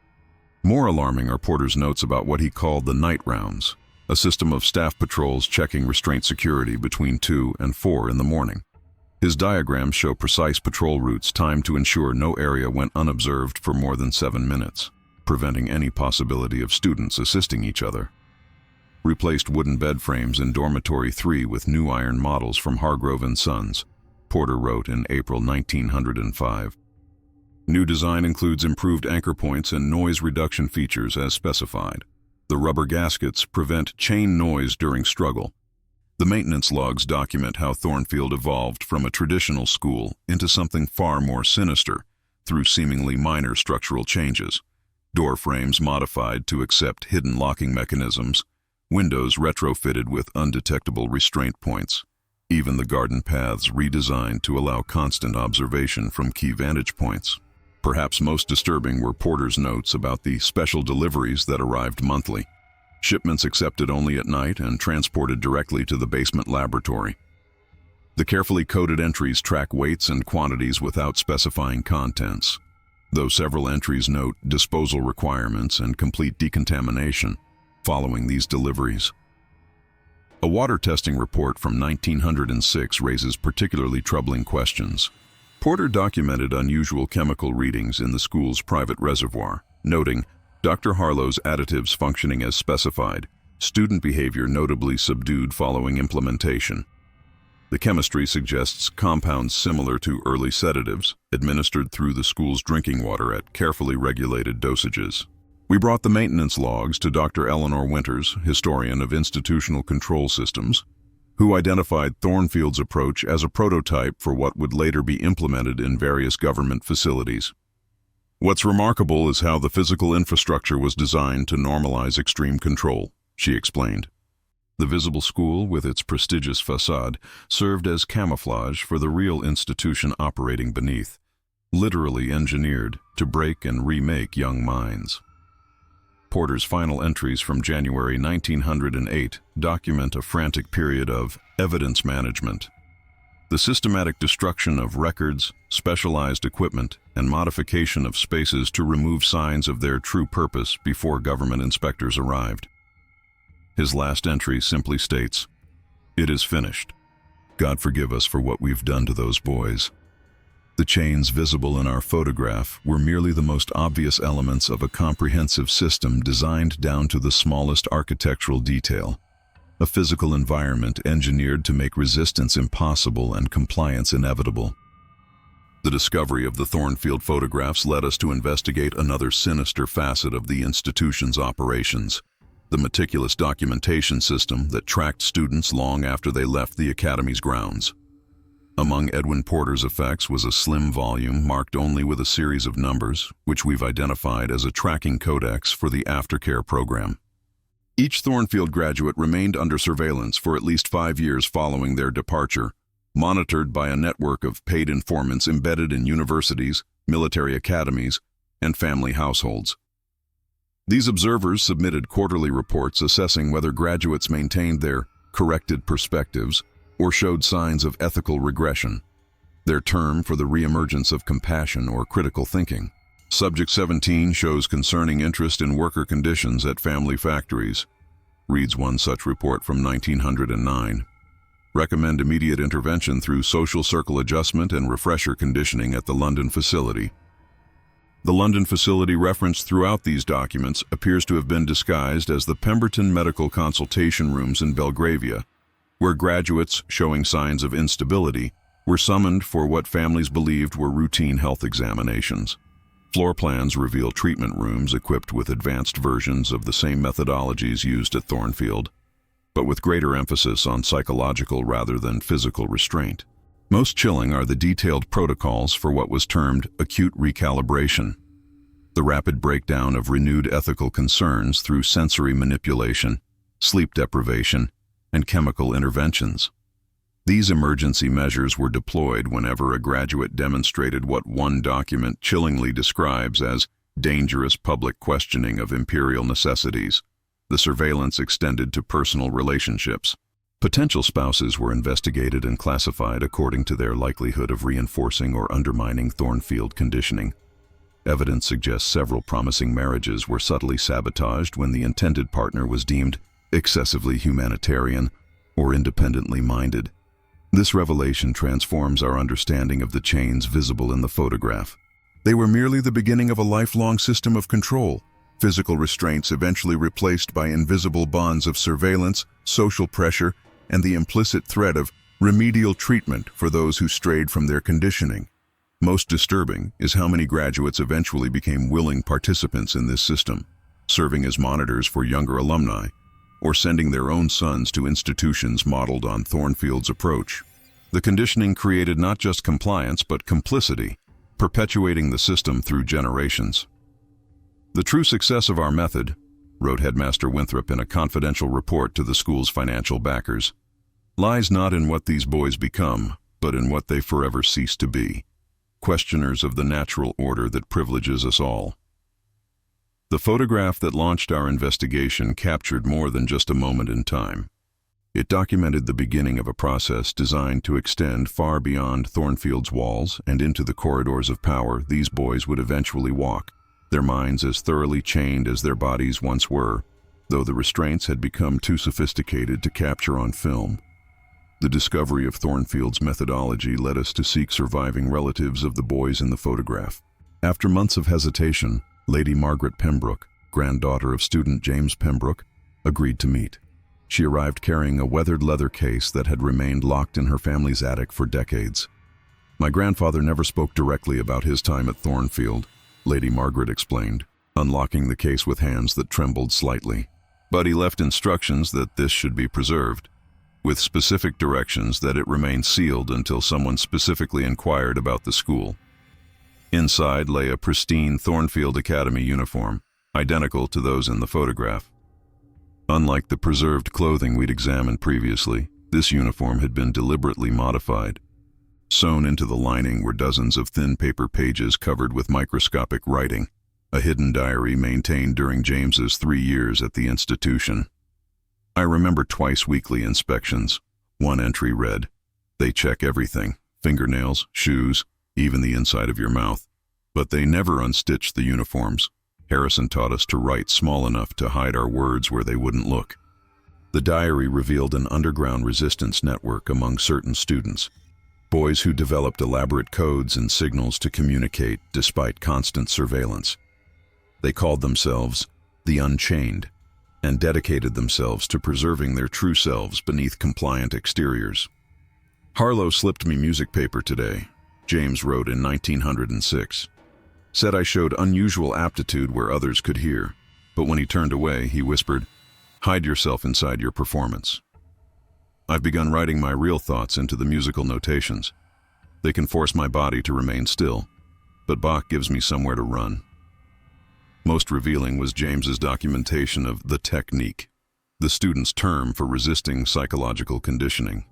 A: More alarming are Porter's notes about what he called the night rounds, a system of staff patrols checking restraint security between 2 and 4 in the morning. His diagrams show precise patrol routes timed to ensure no area went unobserved for more than 7 minutes, preventing any possibility of students assisting each other. Replaced wooden bed frames in Dormitory 3 with new iron models from Hargrove & Sons, Porter wrote in April 1905. New design includes improved anchor points and noise reduction features as specified. The rubber gaskets prevent chain noise during struggle. The maintenance logs document how Thornfield evolved from a traditional school into something far more sinister through seemingly minor structural changes. Door frames modified to accept hidden locking mechanisms, windows retrofitted with undetectable restraint points, even the garden paths redesigned to allow constant observation from key vantage points. Perhaps most disturbing were Porter's notes about the special deliveries that arrived monthly. Shipments accepted only at night and transported directly to the basement laboratory. The carefully coded entries track weights and quantities without specifying contents, though several entries note disposal requirements and complete decontamination following these deliveries. A water testing report from 1906 raises particularly troubling questions. Porter documented unusual chemical readings in the school's private reservoir, noting Dr. Harlow's additives functioning as specified, student behavior notably subdued following implementation. The chemistry suggests compounds similar to early sedatives, administered through the school's drinking water at carefully regulated dosages. We brought the maintenance logs to Dr. Eleanor Winters, historian of institutional control systems, who identified Thornfield's approach as a prototype for what would later be implemented in various government facilities. What's remarkable is how the physical infrastructure was designed to normalize extreme control, she explained. The visible school, with its prestigious facade, served as camouflage for the real institution operating beneath, literally engineered to break and remake young minds. Porter's final entries from January 1908 document a frantic period of evidence management. The systematic destruction of records, specialized equipment, and modification of spaces to remove signs of their true purpose before government inspectors arrived. His last entry simply states, "It is finished. God forgive us for what we've done to those boys." The chains visible in our photograph were merely the most obvious elements of a comprehensive system designed down to the smallest architectural detail, a physical environment engineered to make resistance impossible and compliance inevitable. The discovery of the Thornfield photographs led us to investigate another sinister facet of the institution's operations: the meticulous documentation system that tracked students long after they left the academy's grounds. Among Edwin Porter's effects was a slim volume marked only with a series of numbers, which we've identified as a tracking codex for the aftercare program. Each Thornfield graduate remained under surveillance for at least 5 years following their departure, monitored by a network of paid informants embedded in universities, military academies, and family households. These observers submitted quarterly reports assessing whether graduates maintained their corrected perspectives or showed signs of ethical regression, their term for the reemergence of compassion or critical thinking. Subject 17 shows concerning interest in worker conditions at family factories, reads one such report from 1909. Recommend immediate intervention through social circle adjustment and refresher conditioning at the London facility. The London facility referenced throughout these documents appears to have been disguised as the Pemberton Medical Consultation Rooms in Belgravia, where graduates showing signs of instability were summoned for what families believed were routine health examinations. Floor plans reveal treatment rooms equipped with advanced versions of the same methodologies used at Thornfield, but with greater emphasis on psychological rather than physical restraint. Most chilling are the detailed protocols for what was termed acute recalibration, the rapid breakdown of renewed ethical concerns through sensory manipulation, sleep deprivation, and chemical interventions. These emergency measures were deployed whenever a graduate demonstrated what one document chillingly describes as dangerous public questioning of imperial necessities. The surveillance extended to personal relationships. Potential spouses were investigated and classified according to their likelihood of reinforcing or undermining Thornfield conditioning. Evidence suggests several promising marriages were subtly sabotaged when the intended partner was deemed excessively humanitarian or independently minded. This revelation transforms our understanding of the chains visible in the photograph. They were merely the beginning of a lifelong system of control, physical restraints eventually replaced by invisible bonds of surveillance, social pressure, and the implicit threat of remedial treatment for those who strayed from their conditioning. Most disturbing is how many graduates eventually became willing participants in this system, serving as monitors for younger alumni, or sending their own sons to institutions modeled on Thornfield's approach. The conditioning created not just compliance but complicity, perpetuating the system through generations. "The true success of our method," wrote Headmaster Winthrop in a confidential report to the school's financial backers, "lies not in what these boys become, but in what they forever cease to be, questioners of the natural order that privileges us all." The photograph that launched our investigation captured more than just a moment in time. It documented the beginning of a process designed to extend far beyond Thornfield's walls and into the corridors of power these boys would eventually walk, their minds as thoroughly chained as their bodies once were, though the restraints had become too sophisticated to capture on film. The discovery of Thornfield's methodology led us to seek surviving relatives of the boys in the photograph. After months of hesitation, Lady Margaret Pembroke, granddaughter of student James Pembroke, agreed to meet. She arrived carrying a weathered leather case that had remained locked in her family's attic for decades. My grandfather never spoke directly about his time at Thornfield, Lady Margaret explained, unlocking the case with hands that trembled slightly. But he left instructions that this should be preserved, with specific directions that it remain sealed until someone specifically inquired about the school. Inside lay a pristine Thornfield Academy uniform, identical to those in the photograph. Unlike the preserved clothing we'd examined previously, this uniform had been deliberately modified. Sewn into the lining were dozens of thin paper pages covered with microscopic writing, a hidden diary maintained during James's 3 years at the institution. I remember twice weekly inspections. One entry read, "They check everything, fingernails, shoes, even the inside of your mouth. But they never unstitched the uniforms. Harrison taught us to write small enough to hide our words where they wouldn't look." The diary revealed an underground resistance network among certain students, boys who developed elaborate codes and signals to communicate despite constant surveillance. They called themselves the Unchained and dedicated themselves to preserving their true selves beneath compliant exteriors. "Harlow slipped me music paper today," James wrote in 1906. "Said I showed unusual aptitude where others could hear, but when he turned away, he whispered, 'Hide yourself inside your performance.' I've begun writing my real thoughts into the musical notations. They can force my body to remain still, but Bach gives me somewhere to run." Most revealing was James's documentation of the technique, the student's term for resisting psychological conditioning.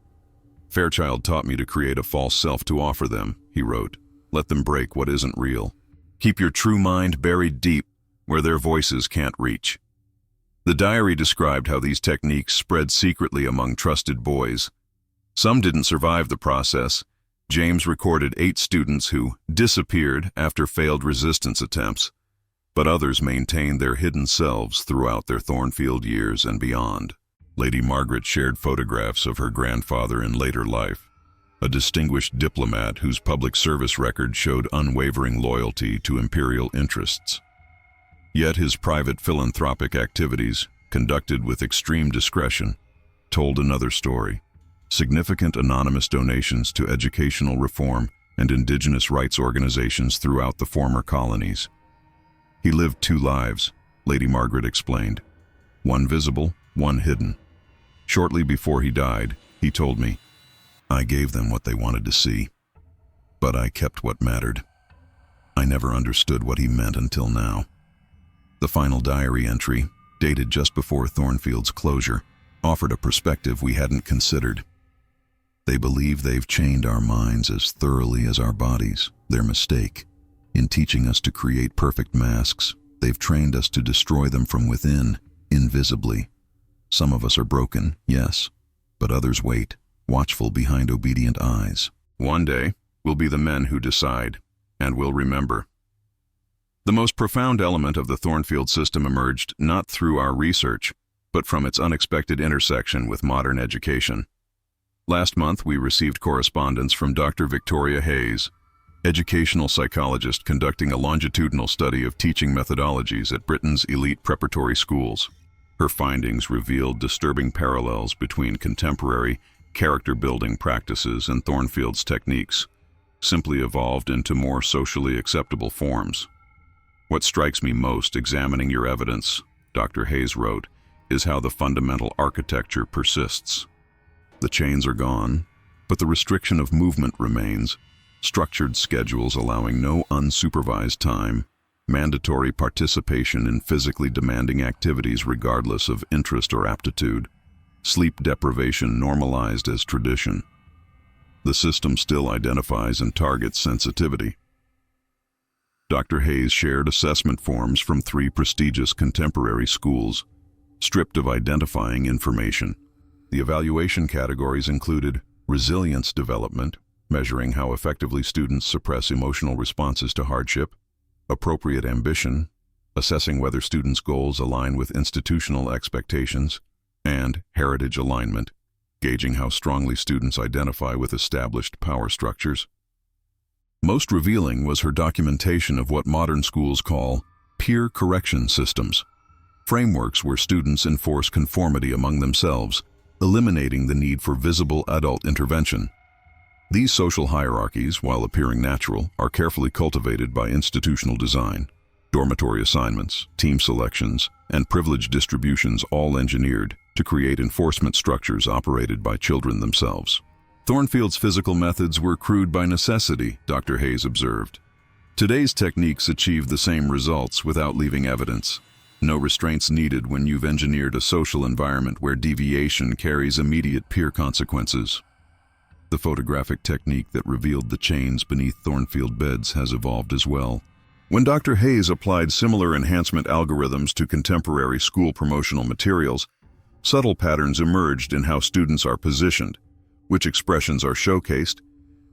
A: "Fairchild taught me to create a false self to offer them," he wrote. "Let them break what isn't real. Keep your true mind buried deep where their voices can't reach." The diary described how these techniques spread secretly among trusted boys. Some didn't survive the process. James recorded 8 students who disappeared after failed resistance attempts, but others maintained their hidden selves throughout their Thornfield years and beyond. Lady Margaret shared photographs of her grandfather in later life, a distinguished diplomat whose public service record showed unwavering loyalty to imperial interests. Yet his private philanthropic activities, conducted with extreme discretion, told another story: significant anonymous donations to educational reform and indigenous rights organizations throughout the former colonies. "He lived 2 lives," Lady Margaret explained. "One visible, one hidden. Shortly before he died, he told me, 'I gave them what they wanted to see, but I kept what mattered.' I never understood what he meant until now." The final diary entry, dated just before Thornfield's closure, offered a perspective we hadn't considered. "They believe they've chained our minds as thoroughly as our bodies. Their mistake. In teaching us to create perfect masks, they've trained us to destroy them from within, invisibly. Some of us are broken, yes, but others wait, watchful behind obedient eyes. One day, we'll be the men who decide, and will remember." The most profound element of the Thornfield system emerged not through our research, but from its unexpected intersection with modern education. Last month, we received correspondence from Dr. Victoria Hayes, educational psychologist conducting a longitudinal study of teaching methodologies at Britain's elite preparatory schools. Her findings revealed disturbing parallels between contemporary, character-building practices and Thornfield's techniques, simply evolved into more socially acceptable forms. "What strikes me most examining your evidence," Dr. Hayes wrote, "is how the fundamental architecture persists. The chains are gone, but the restriction of movement remains, structured schedules allowing no unsupervised time, mandatory participation in physically demanding activities regardless of interest or aptitude, sleep deprivation normalized as tradition. The system still identifies and targets sensitivity." Dr. Hayes shared assessment forms from 3 prestigious contemporary schools, stripped of identifying information. The evaluation categories included resilience development, measuring how effectively students suppress emotional responses to hardship; appropriate ambition, assessing whether students' goals align with institutional expectations; and heritage alignment, gauging how strongly students identify with established power structures. Most revealing was her documentation of what modern schools call peer correction systems. frameworks where students enforce conformity among themselves, eliminating the need for visible adult intervention. These social hierarchies, while appearing natural, are carefully cultivated by institutional design. Dormitory assignments, team selections, and privilege distributions all engineered to create enforcement structures operated by children themselves. Thornfield's physical methods were crude by necessity, Dr. Hayes observed. Today's techniques achieve the same results without leaving evidence. No restraints needed when you've engineered a social environment where deviation carries immediate peer consequences. The photographic technique that revealed the chains beneath Thornfield beds has evolved as well. When Dr. Hayes applied similar enhancement algorithms to contemporary school promotional materials, subtle patterns emerged in how students are positioned, which expressions are showcased,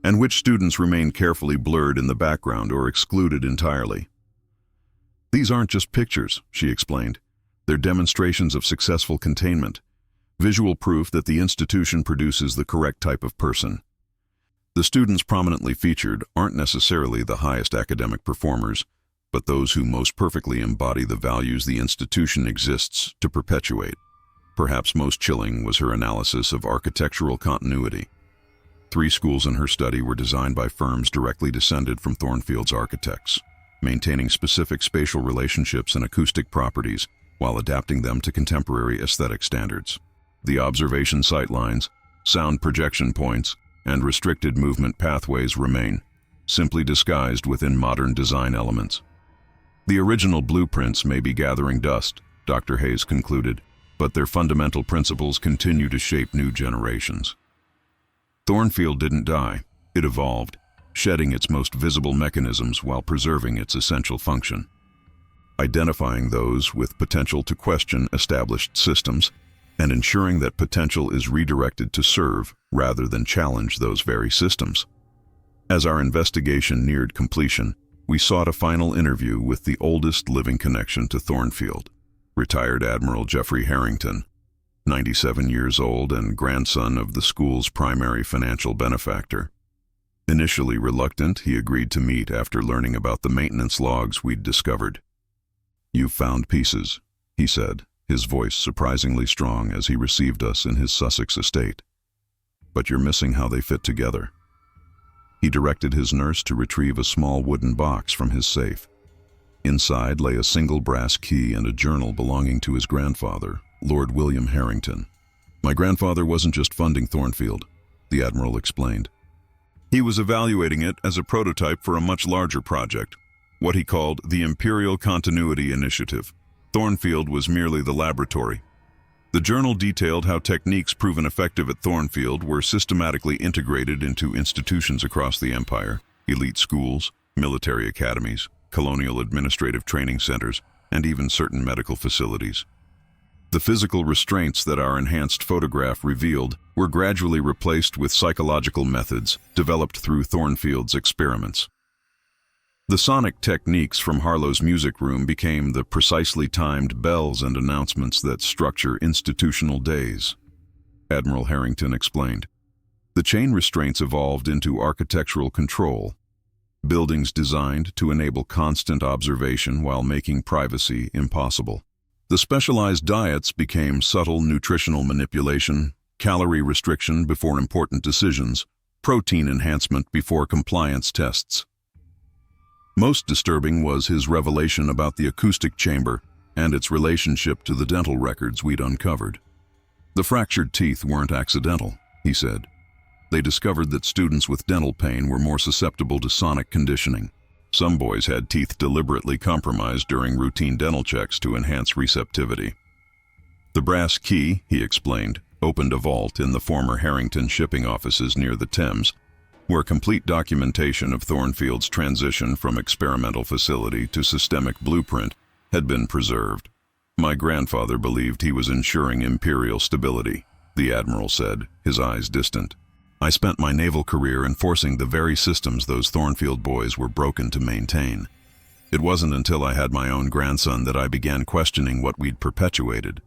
A: and which students remain carefully blurred in the background or excluded entirely. These aren't just pictures, she explained. They're demonstrations of successful containment, visual proof that the institution produces the correct type of person. The students prominently featured aren't necessarily the highest academic performers, but those who most perfectly embody the values the institution exists to perpetuate. Perhaps most chilling was her analysis of architectural continuity. 3 schools in her study were designed by firms directly descended from Thornfield's architects, maintaining specific spatial relationships and acoustic properties while adapting them to contemporary aesthetic standards. The observation sightlines, sound projection points, and restricted movement pathways remain, simply disguised within modern design elements. The original blueprints may be gathering dust, Dr. Hayes concluded, but their fundamental principles continue to shape new generations. Thornfield didn't die, it evolved, shedding its most visible mechanisms while preserving its essential function. Identifying those with potential to question established systems, and ensuring that potential is redirected to serve rather than challenge those very systems. As our investigation neared completion, we sought a final interview with the oldest living connection to Thornfield, retired Admiral Jeffrey Harrington, 97 years old and grandson of the school's primary financial benefactor. Initially reluctant, he agreed to meet after learning about the maintenance logs we'd discovered. "You've found pieces," he said, his voice surprisingly strong as he received us in his Sussex estate. "But you're missing how they fit together." He directed his nurse to retrieve a small wooden box from his safe. Inside lay a single brass key and a journal belonging to his grandfather, Lord William Harrington. "My grandfather wasn't just funding Thornfield," the Admiral explained. "He was evaluating it as a prototype for a much larger project, what he called the Imperial Continuity Initiative. Thornfield was merely the laboratory." The journal detailed how techniques proven effective at Thornfield were systematically integrated into institutions across the empire, elite schools, military academies, colonial administrative training centers, and even certain medical facilities. The physical restraints that our enhanced photograph revealed were gradually replaced with psychological methods developed through Thornfield's experiments. The sonic techniques from Harlow's music room became the precisely timed bells and announcements that structure institutional days, Admiral Harrington explained. The chain restraints evolved into architectural control, buildings designed to enable constant observation while making privacy impossible. The specialized diets became subtle nutritional manipulation, calorie restriction before important decisions, protein enhancement before compliance tests. Most disturbing was his revelation about the acoustic chamber and its relationship to the dental records we'd uncovered. "The fractured teeth weren't accidental," he said. "They discovered that students with dental pain were more susceptible to sonic conditioning. Some boys had teeth deliberately compromised during routine dental checks to enhance receptivity." The brass key, he explained, opened a vault in the former Harrington shipping offices near the Thames, where complete documentation of Thornfield's transition from experimental facility to systemic blueprint had been preserved. "My grandfather believed he was ensuring imperial stability," the Admiral said, his eyes distant. "I spent my naval career enforcing the very systems those Thornfield boys were broken to maintain. It wasn't until I had my own grandson that I began questioning what we'd perpetuated."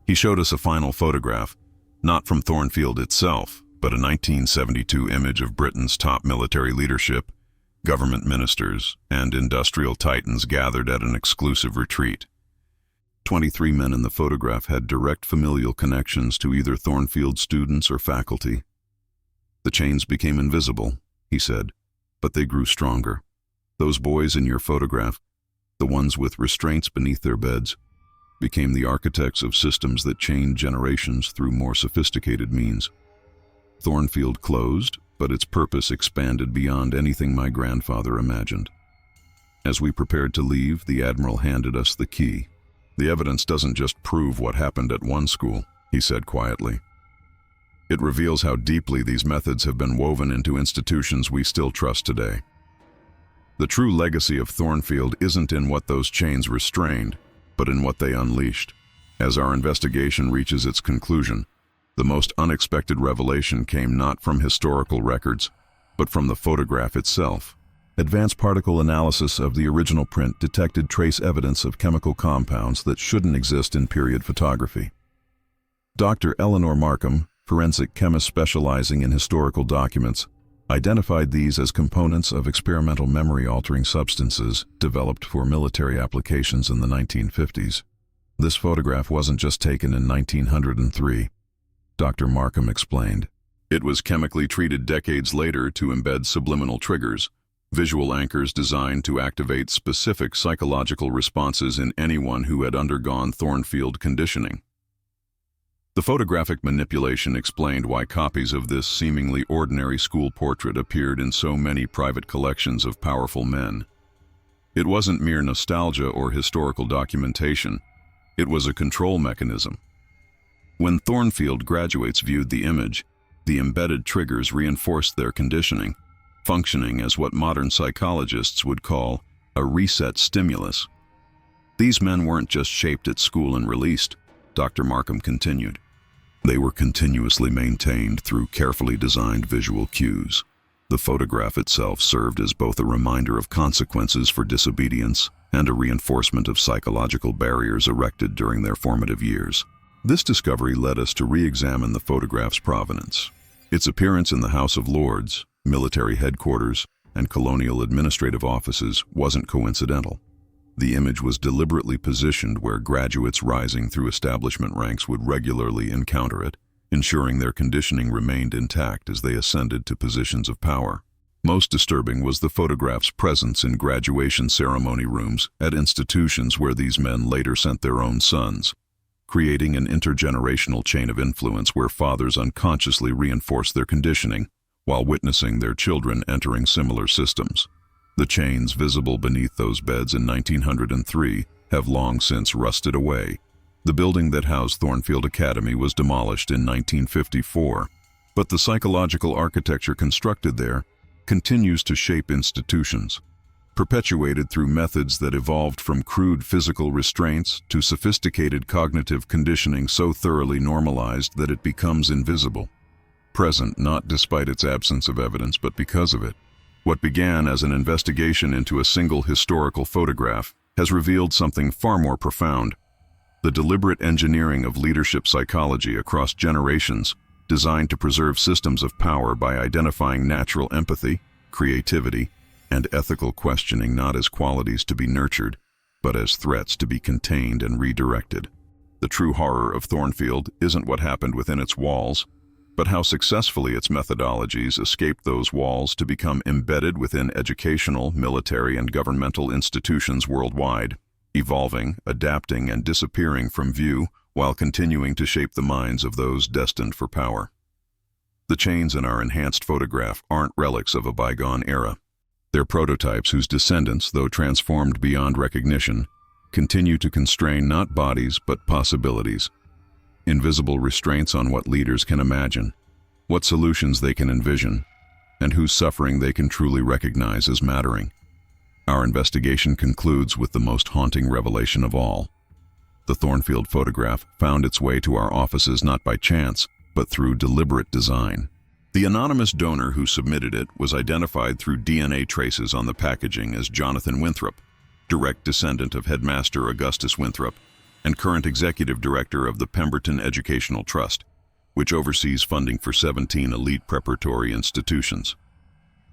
A: He showed us a final photograph, not from Thornfield itself, but a 1972 image of Britain's top military leadership, government ministers, and industrial titans gathered at an exclusive retreat. 23 men in the photograph had direct familial connections to either Thornfield students or faculty. "The chains became invisible," he said, "but they grew stronger. Those boys in your photograph, the ones with restraints beneath their beds, became the architects of systems that chained generations through more sophisticated means. Thornfield closed, but its purpose expanded beyond anything my grandfather imagined." As we prepared to leave, the Admiral handed us the key. "The evidence doesn't just prove what happened at one school," he said quietly. "It reveals how deeply these methods have been woven into institutions we still trust today. The true legacy of Thornfield isn't in what those chains restrained, but in what they unleashed. As our investigation reaches its conclusion, the most unexpected revelation came not from historical records, but from the photograph itself. Advanced particle analysis of the original print detected trace evidence of chemical compounds that shouldn't exist in period photography. Dr. Eleanor Markham, forensic chemist specializing in historical documents, identified these as components of experimental memory-altering substances developed for military applications in the 1950s. This photograph wasn't just taken in 1903, Dr. Markham explained. It was chemically treated decades later to embed subliminal triggers, visual anchors designed to activate specific psychological responses in anyone who had undergone Thornfield conditioning. The photographic manipulation explained why copies of this seemingly ordinary school portrait appeared in so many private collections of powerful men. It wasn't mere nostalgia or historical documentation. It was a control mechanism. When Thornfield graduates viewed the image, the embedded triggers reinforced their conditioning, functioning as what modern psychologists would call a reset stimulus. These men weren't just shaped at school and released, Dr. Markham continued. They were continuously maintained through carefully designed visual cues. The photograph itself served as both a reminder of consequences for disobedience and a reinforcement of psychological barriers erected during their formative years. This discovery led us to re-examine the photograph's provenance. Its appearance in the House of Lords, military headquarters, and colonial administrative offices wasn't coincidental. The image was deliberately positioned where graduates rising through establishment ranks would regularly encounter it, ensuring their conditioning remained intact as they ascended to positions of power. Most disturbing was the photograph's presence in graduation ceremony rooms at institutions where these men later sent their own sons, creating an intergenerational chain of influence where fathers unconsciously reinforced their conditioning while witnessing their children entering similar systems. The chains visible beneath those beds in 1903 have long since rusted away. The building that housed Thornfield Academy was demolished in 1954, but the psychological architecture constructed there continues to shape institutions, perpetuated through methods that evolved from crude physical restraints to sophisticated cognitive conditioning so thoroughly normalized that it becomes invisible. Present not despite its absence of evidence, but because of it. What began as an investigation into a single historical photograph has revealed something far more profound: the deliberate engineering of leadership psychology across generations, designed to preserve systems of power by identifying natural empathy, creativity, and ethical questioning not as qualities to be nurtured, but as threats to be contained and redirected. The true horror of Thornfield isn't what happened within its walls, but how successfully its methodologies escaped those walls to become embedded within educational, military, and governmental institutions worldwide, evolving, adapting, and disappearing from view while continuing to shape the minds of those destined for power. The chains in our enhanced photograph aren't relics of a bygone era. They're prototypes whose descendants, though transformed beyond recognition, continue to constrain not bodies but possibilities. Invisible restraints on what leaders can imagine, what solutions they can envision, and whose suffering they can truly recognize as mattering. Our investigation concludes with the most haunting revelation of all. The Thornfield photograph found its way to our offices not by chance, but through deliberate design. The anonymous donor who submitted it was identified through DNA traces on the packaging as Jonathan Winthrop, direct descendant of Headmaster Augustus Winthrop, and current executive director of the Pemberton Educational Trust, which oversees funding for 17 elite preparatory institutions.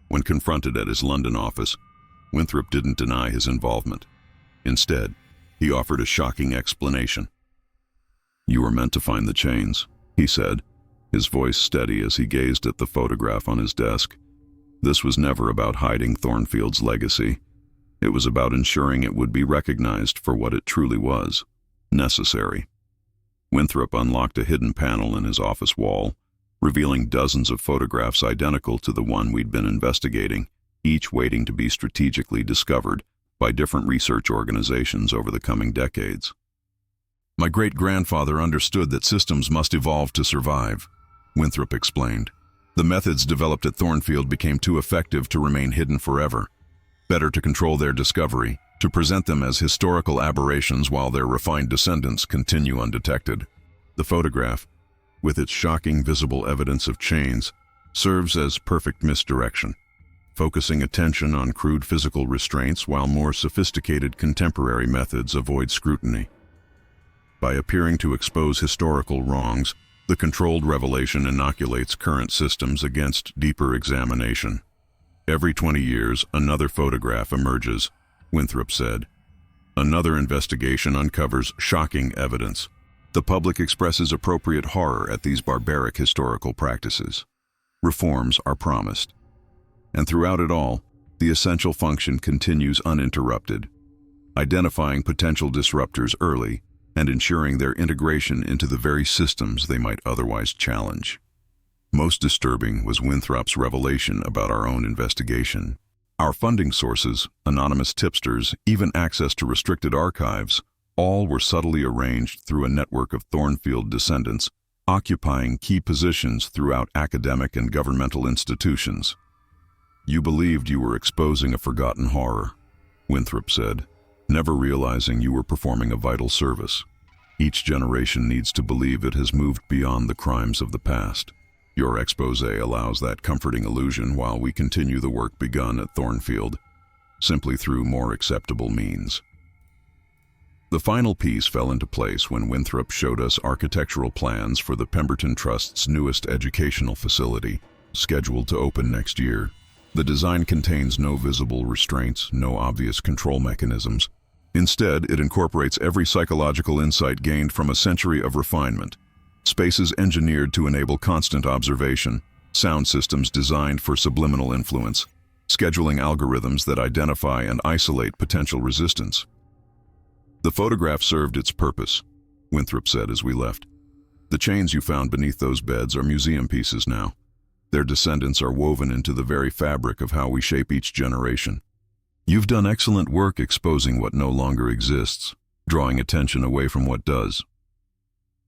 A: When confronted at his London office, Winthrop didn't deny his involvement. Instead, he offered a shocking explanation. "You were meant to find the chains," he said, his voice steady as he gazed at the photograph on his desk. This was never about hiding Thornfield's legacy. It was about ensuring it would be recognized for what it truly was: necessary. Winthrop unlocked a hidden panel in his office wall, revealing dozens of photographs identical to the one we'd been investigating, each waiting to be strategically discovered by different research organizations over the coming decades. "My great-grandfather understood that systems must evolve to survive," Winthrop explained. "The methods developed at Thornfield became too effective to remain hidden forever. Better to control their discovery, to present them as historical aberrations while their refined descendants continue undetected." The photograph, with its shocking visible evidence of chains, serves as perfect misdirection, focusing attention on crude physical restraints while more sophisticated contemporary methods avoid scrutiny. By appearing to expose historical wrongs, the controlled revelation inoculates current systems against deeper examination. "Every 20 years, another photograph emerges," Winthrop said. "Another investigation uncovers shocking evidence. The public expresses appropriate horror at these barbaric historical practices. Reforms are promised. And throughout it all, the essential function continues uninterrupted, identifying potential disruptors early and ensuring their integration into the very systems they might otherwise challenge." Most disturbing was Winthrop's revelation about our own investigation. Our funding sources, anonymous tipsters, even access to restricted archives, all were subtly arranged through a network of Thornfield descendants, occupying key positions throughout academic and governmental institutions. "You believed you were exposing a forgotten horror," Winthrop said, never realizing you were performing a vital service. "Each generation needs to believe it has moved beyond the crimes of the past. Your expose allows that comforting illusion while we continue the work begun at Thornfield, simply through more acceptable means." The final piece fell into place when Winthrop showed us architectural plans for the Pemberton Trust's newest educational facility, scheduled to open next year. The design contains no visible restraints, no obvious control mechanisms. Instead, it incorporates every psychological insight gained from a century of refinement. Spaces engineered to enable constant observation, sound systems designed for subliminal influence, scheduling algorithms that identify and isolate potential resistance. "The photograph served its purpose," Winthrop said as we left. "The chains you found beneath those beds are museum pieces now. Their descendants are woven into the very fabric of how we shape each generation. You've done excellent work exposing what no longer exists, drawing attention away from what does."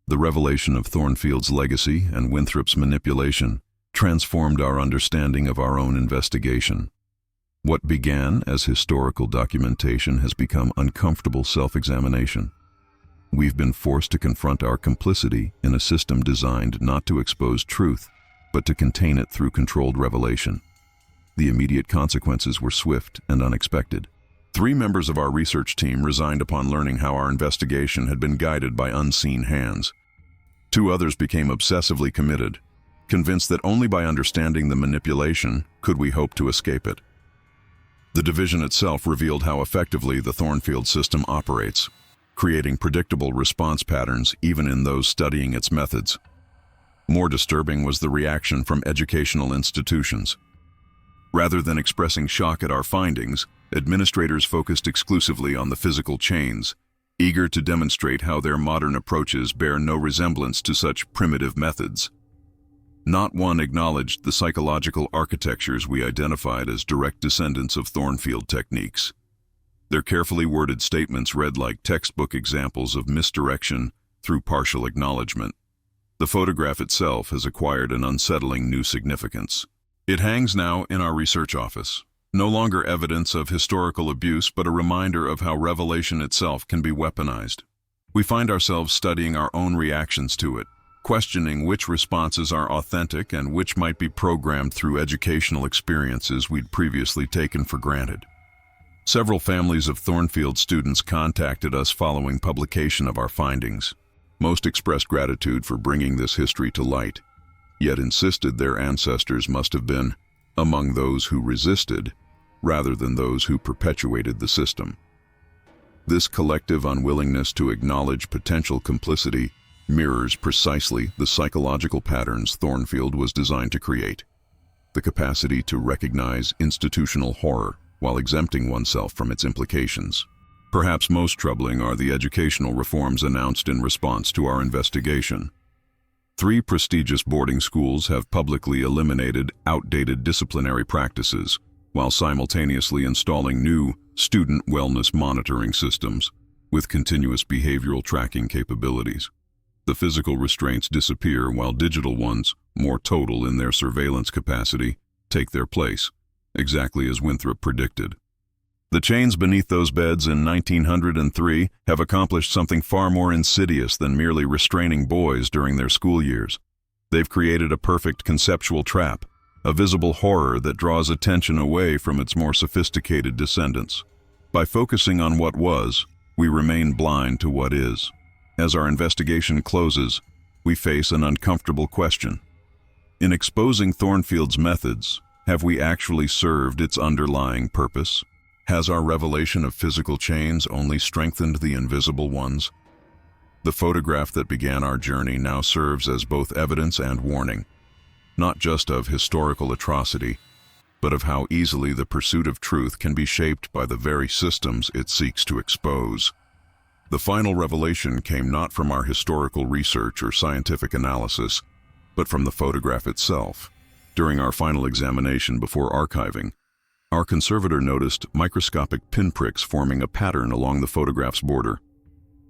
A: The revelation of Thornfield's legacy and Winthrop's manipulation transformed our understanding of our own investigation. What began as historical documentation has become uncomfortable self-examination. We've been forced to confront our complicity in a system designed not to expose truth, but to contain it through controlled revelation. The immediate consequences were swift and unexpected. 3 members of our research team resigned upon learning how our investigation had been guided by unseen hands. 2 others became obsessively committed, convinced that only by understanding the manipulation could we hope to escape it. The division itself revealed how effectively the Thornfield system operates, creating predictable response patterns even in those studying its methods. More disturbing was the reaction from educational institutions. Rather than expressing shock at our findings, administrators focused exclusively on the physical chains, eager to demonstrate how their modern approaches bear no resemblance to such primitive methods. Not one acknowledged the psychological architectures we identified as direct descendants of Thornfield techniques. Their carefully worded statements read like textbook examples of misdirection through partial acknowledgement. The photograph itself has acquired an unsettling new significance. It hangs now in our research office, no longer evidence of historical abuse, but a reminder of how revelation itself can be weaponized. We find ourselves studying our own reactions to it, questioning which responses are authentic and which might be programmed through educational experiences we'd previously taken for granted. Several families of Thornfield students contacted us following publication of our findings. Most expressed gratitude for bringing this history to light, yet insisted their ancestors must have been among those who resisted rather than those who perpetuated the system. This collective unwillingness to acknowledge potential complicity mirrors precisely the psychological patterns Thornfield was designed to create. The capacity to recognize institutional horror while exempting oneself from its implications. Perhaps most troubling are the educational reforms announced in response to our investigation. 3 prestigious boarding schools have publicly eliminated outdated disciplinary practices, while simultaneously installing new student wellness monitoring systems with continuous behavioral tracking capabilities. The physical restraints disappear while digital ones, more total in their surveillance capacity, take their place, exactly as Winthrop predicted. The chains beneath those beds in 1903 have accomplished something far more insidious than merely restraining boys during their school years. They've created a perfect conceptual trap, a visible horror that draws attention away from its more sophisticated descendants. By focusing on what was, we remain blind to what is. As our investigation closes, we face an uncomfortable question. In exposing Thornfield's methods, have we actually served its underlying purpose? Has our revelation of physical chains only strengthened the invisible ones? The photograph that began our journey now serves as both evidence and warning, not just of historical atrocity, but of how easily the pursuit of truth can be shaped by the very systems it seeks to expose. The final revelation came not from our historical research or scientific analysis, but from the photograph itself. During our final examination before archiving, our conservator noticed microscopic pinpricks forming a pattern along the photograph's border,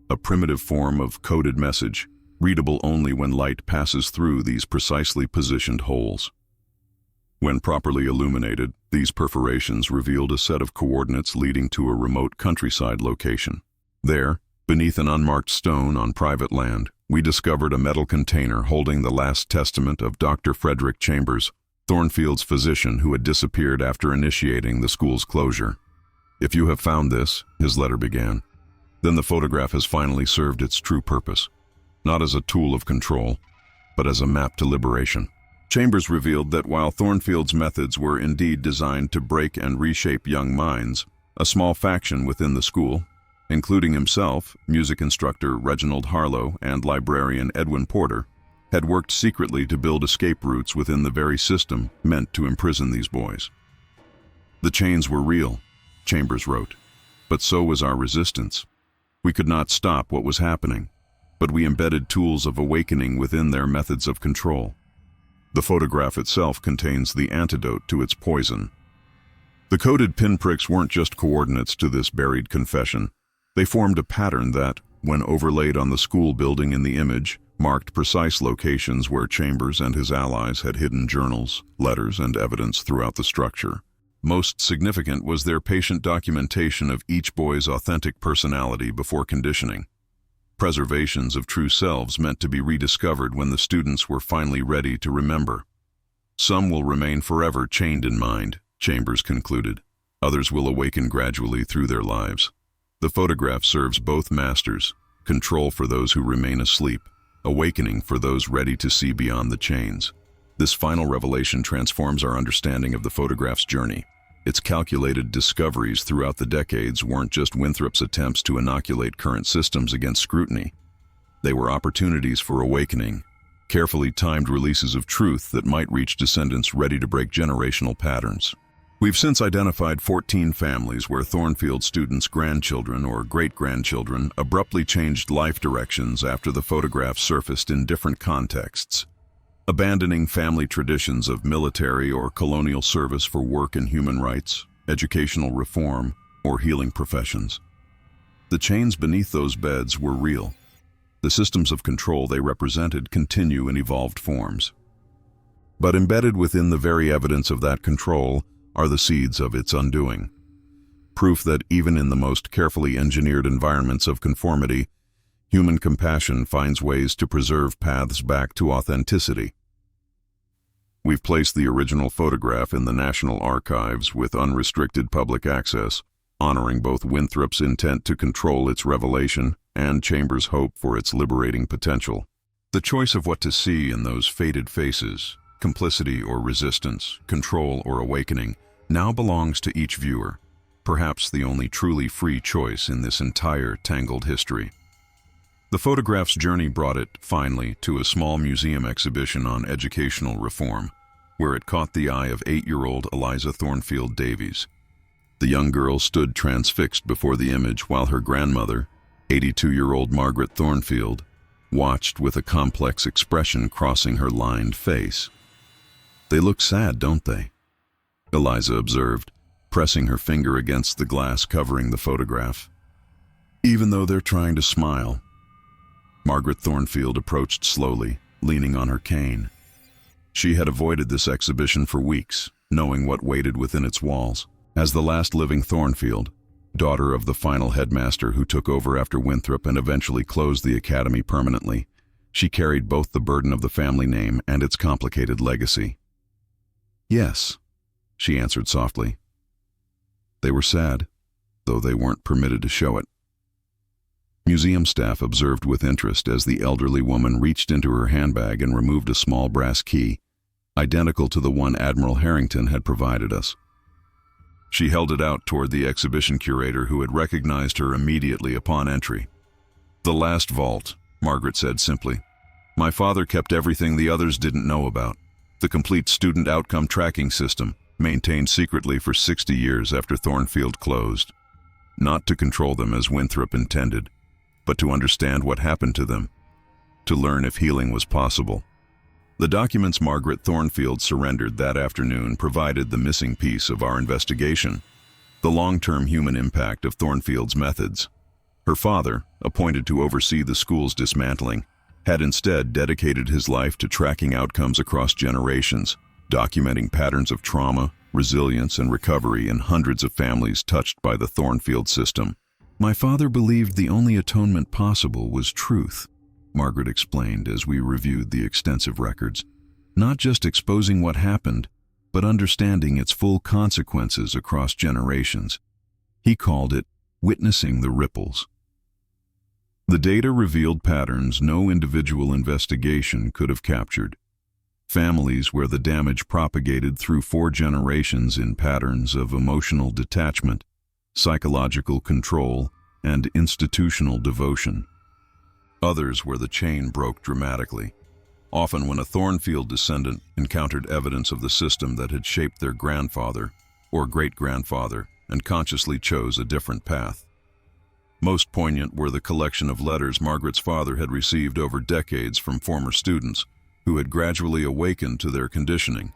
A: a primitive form of coded message, readable only when light passes through these precisely positioned holes. When properly illuminated, these perforations revealed a set of coordinates leading to a remote countryside location. There, beneath an unmarked stone on private land, we discovered a metal container holding the last testament of Dr. Frederick Chambers, Thornfield's physician who had disappeared after initiating the school's closure. "If you have found this," his letter began, "then the photograph has finally served its true purpose, not as a tool of control, but as a map to liberation." Chambers revealed that while Thornfield's methods were indeed designed to break and reshape young minds, a small faction within the school, including himself, music instructor Reginald Harlow, and librarian Edwin Porter, had worked secretly to build escape routes within the very system meant to imprison these boys. "The chains were real," Chambers wrote, "but so was our resistance. We could not stop what was happening, but we embedded tools of awakening within their methods of control." The photograph itself contains the antidote to its poison. The coded pinpricks weren't just coordinates to this buried confession. They formed a pattern that, when overlaid on the school building in the image, marked precise locations where Chambers and his allies had hidden journals, letters, and evidence throughout the structure. Most significant was their patient documentation of each boy's authentic personality before conditioning. Preservations of true selves meant to be rediscovered when the students were finally ready to remember. "Some will remain forever chained in mind," Chambers concluded. "Others will awaken gradually through their lives." The photograph serves both masters: control for those who remain asleep, awakening for those ready to see beyond the chains. This final revelation transforms our understanding of the photograph's journey. Its calculated discoveries throughout the decades weren't just Winthrop's attempts to inoculate current systems against scrutiny. They were opportunities for awakening, carefully timed releases of truth that might reach descendants ready to break generational patterns. We've since identified 14 families where Thornfield students' grandchildren or great-grandchildren abruptly changed life directions after the photograph surfaced in different contexts, abandoning family traditions of military or colonial service for work in human rights, educational reform, or healing professions. The chains beneath those beds were real. The systems of control they represented continue in evolved forms. But embedded within the very evidence of that control are the seeds of its undoing. Proof that even in the most carefully engineered environments of conformity, human compassion finds ways to preserve paths back to authenticity. We've placed the original photograph in the National Archives with unrestricted public access, honoring both Winthrop's intent to control its revelation and Chambers' hope for its liberating potential. The choice of what to see in those faded faces, complicity or resistance, control or awakening, now belongs to each viewer. perhaps the only truly free choice in this entire tangled history. The photograph's journey brought it, finally, to a small museum exhibition on educational reform, where it caught the eye of 8-year-old Eliza Thornfield Davies. The young girl stood transfixed before the image while her grandmother, 82-year-old Margaret Thornfield, watched with a complex expression crossing her lined face. "They look sad, don't they?" Eliza observed, pressing her finger against the glass covering the photograph. "Even though they're trying to smile." Margaret Thornfield approached slowly, leaning on her cane. She had avoided this exhibition for weeks, knowing what waited within its walls. As the last living Thornfield, daughter of the final headmaster who took over after Winthrop and eventually closed the academy permanently, she carried both the burden of the family name and its complicated legacy. "Yes," she answered softly. They were sad, though they weren't permitted to show it. Museum staff observed with interest as the elderly woman reached into her handbag and removed a small brass key, identical to the one Admiral Harrington had provided us. She held it out toward the exhibition curator, who had recognized her immediately upon entry. "The last vault," Margaret said simply. "My father kept everything the others didn't know about. The complete student outcome tracking system, maintained secretly for 60 years after Thornfield closed. Not to control them as Winthrop intended, but to understand what happened to them, to learn if healing was possible." The documents Margaret Thornfield surrendered that afternoon provided the missing piece of our investigation: the long-term human impact of Thornfield's methods. Her father, appointed to oversee the school's dismantling, had instead dedicated his life to tracking outcomes across generations, documenting patterns of trauma, resilience, and recovery in hundreds of families touched by the Thornfield system. "My father believed the only atonement possible was truth," Margaret explained as we reviewed the extensive records. "Not just exposing what happened, but understanding its full consequences across generations. He called it witnessing the ripples." The data revealed patterns no individual investigation could have captured. Families where the damage propagated through 4 generations in patterns of emotional detachment, psychological control, and institutional devotion. Others where the chain broke dramatically, often when a Thornfield descendant encountered evidence of the system that had shaped their grandfather or great-grandfather and consciously chose a different path. Most poignant were the collection of letters Margaret's father had received over decades from former students who had gradually awakened to their conditioning.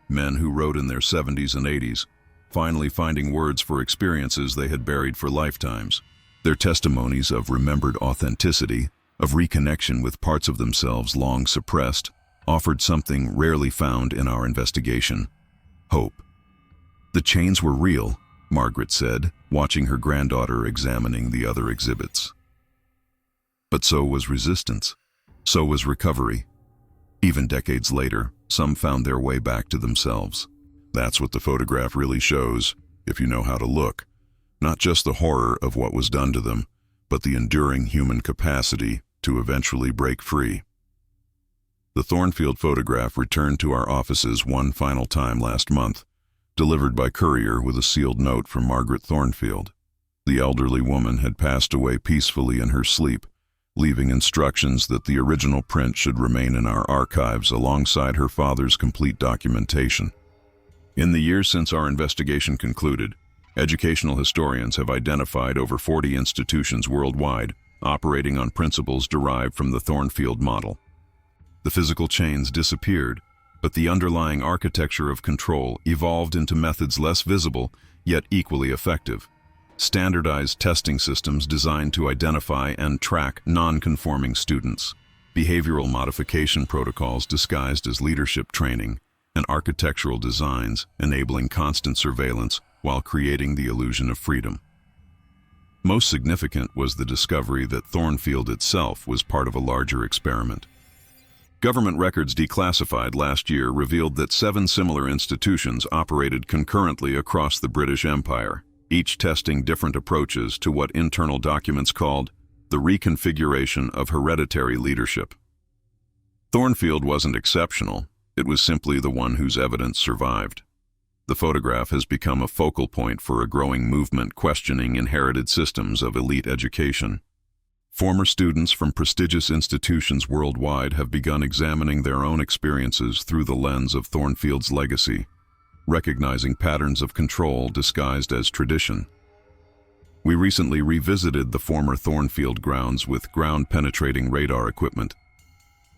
A: Men who wrote in their 70s and 80s, finally finding words for experiences they had buried for lifetimes. Their testimonies of remembered authenticity, of reconnection with parts of themselves long suppressed, offered something rarely found in our investigation: hope. "The chains were real," Margaret said, watching her granddaughter examining the other exhibits. But so was resistance. So was recovery. Even decades later, some found their way back to themselves. That's what the photograph really shows, if you know how to look. Not just the horror of what was done to them, but the enduring human capacity to eventually break free. The Thornfield photograph returned to our offices one final time last month, delivered by courier with a sealed note from Margaret Thornfield. The elderly woman had passed away peacefully in her sleep, leaving instructions that the original print should remain in our archives alongside her father's complete documentation. In the years since our investigation concluded, educational historians have identified over 40 institutions worldwide operating on principles derived from the Thornfield model. The physical chains disappeared, but the underlying architecture of control evolved into methods less visible, yet equally effective. Standardized testing systems designed to identify and track non-conforming students, behavioral modification protocols disguised as leadership training, and architectural designs enabling constant surveillance while creating the illusion of freedom. Most significant was the discovery that Thornfield itself was part of a larger experiment. Government records declassified last year revealed that 7 similar institutions operated concurrently across the British Empire, each testing different approaches to what internal documents called the reconfiguration of hereditary leadership. Thornfield wasn't exceptional, it was simply the one whose evidence survived. The photograph has become a focal point for a growing movement questioning inherited systems of elite education. Former students from prestigious institutions worldwide have begun examining their own experiences through the lens of Thornfield's legacy, recognizing patterns of control disguised as tradition. We recently revisited the former Thornfield grounds with ground-penetrating radar equipment.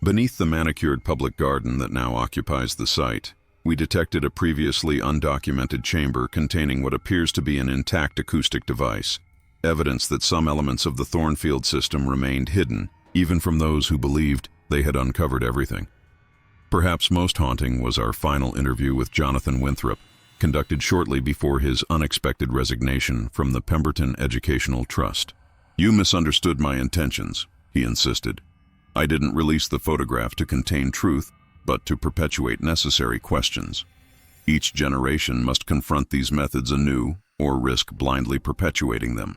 A: Beneath the manicured public garden that now occupies the site, we detected a previously undocumented chamber containing what appears to be an intact acoustic device, evidence that some elements of the Thornfield system remained hidden, even from those who believed they had uncovered everything. Perhaps most haunting was our final interview with Jonathan Winthrop, conducted shortly before his unexpected resignation from the Pemberton Educational Trust. "You misunderstood my intentions," he insisted. "I didn't release the photograph to contain truth, but to perpetuate necessary questions. Each generation must confront these methods anew or risk blindly perpetuating them.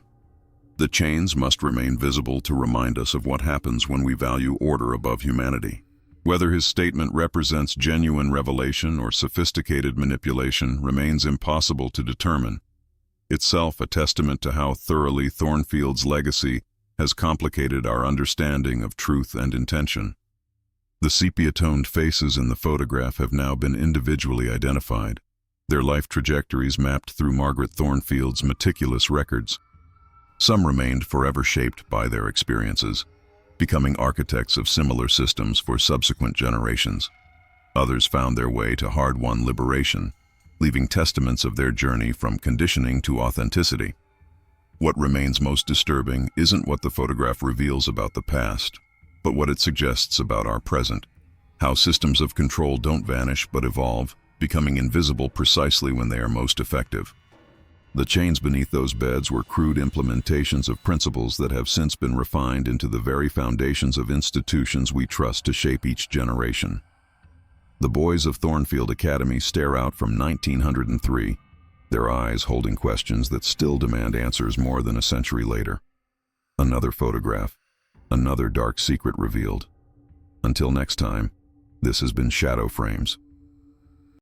A: The chains must remain visible to remind us of what happens when we value order above humanity." Whether his statement represents genuine revelation or sophisticated manipulation remains impossible to determine, itself a testament to how thoroughly Thornfield's legacy has complicated our understanding of truth and intention. The sepia-toned faces in the photograph have now been individually identified, their life trajectories mapped through Margaret Thornfield's meticulous records. Some remained forever shaped by their experiences, becoming architects of similar systems for subsequent generations. Others found their way to hard-won liberation, leaving testaments of their journey from conditioning to authenticity. What remains most disturbing isn't what the photograph reveals about the past, but what it suggests about our present, how systems of control don't vanish but evolve, becoming invisible precisely when they are most effective. The chains beneath those beds were crude implementations of principles that have since been refined into the very foundations of institutions we trust to shape each generation. The boys of Thornfield Academy stare out from 1903, their eyes holding questions that still demand answers more than a century later. Another photograph, another dark secret revealed. Until next time, this has been Shadow Frames.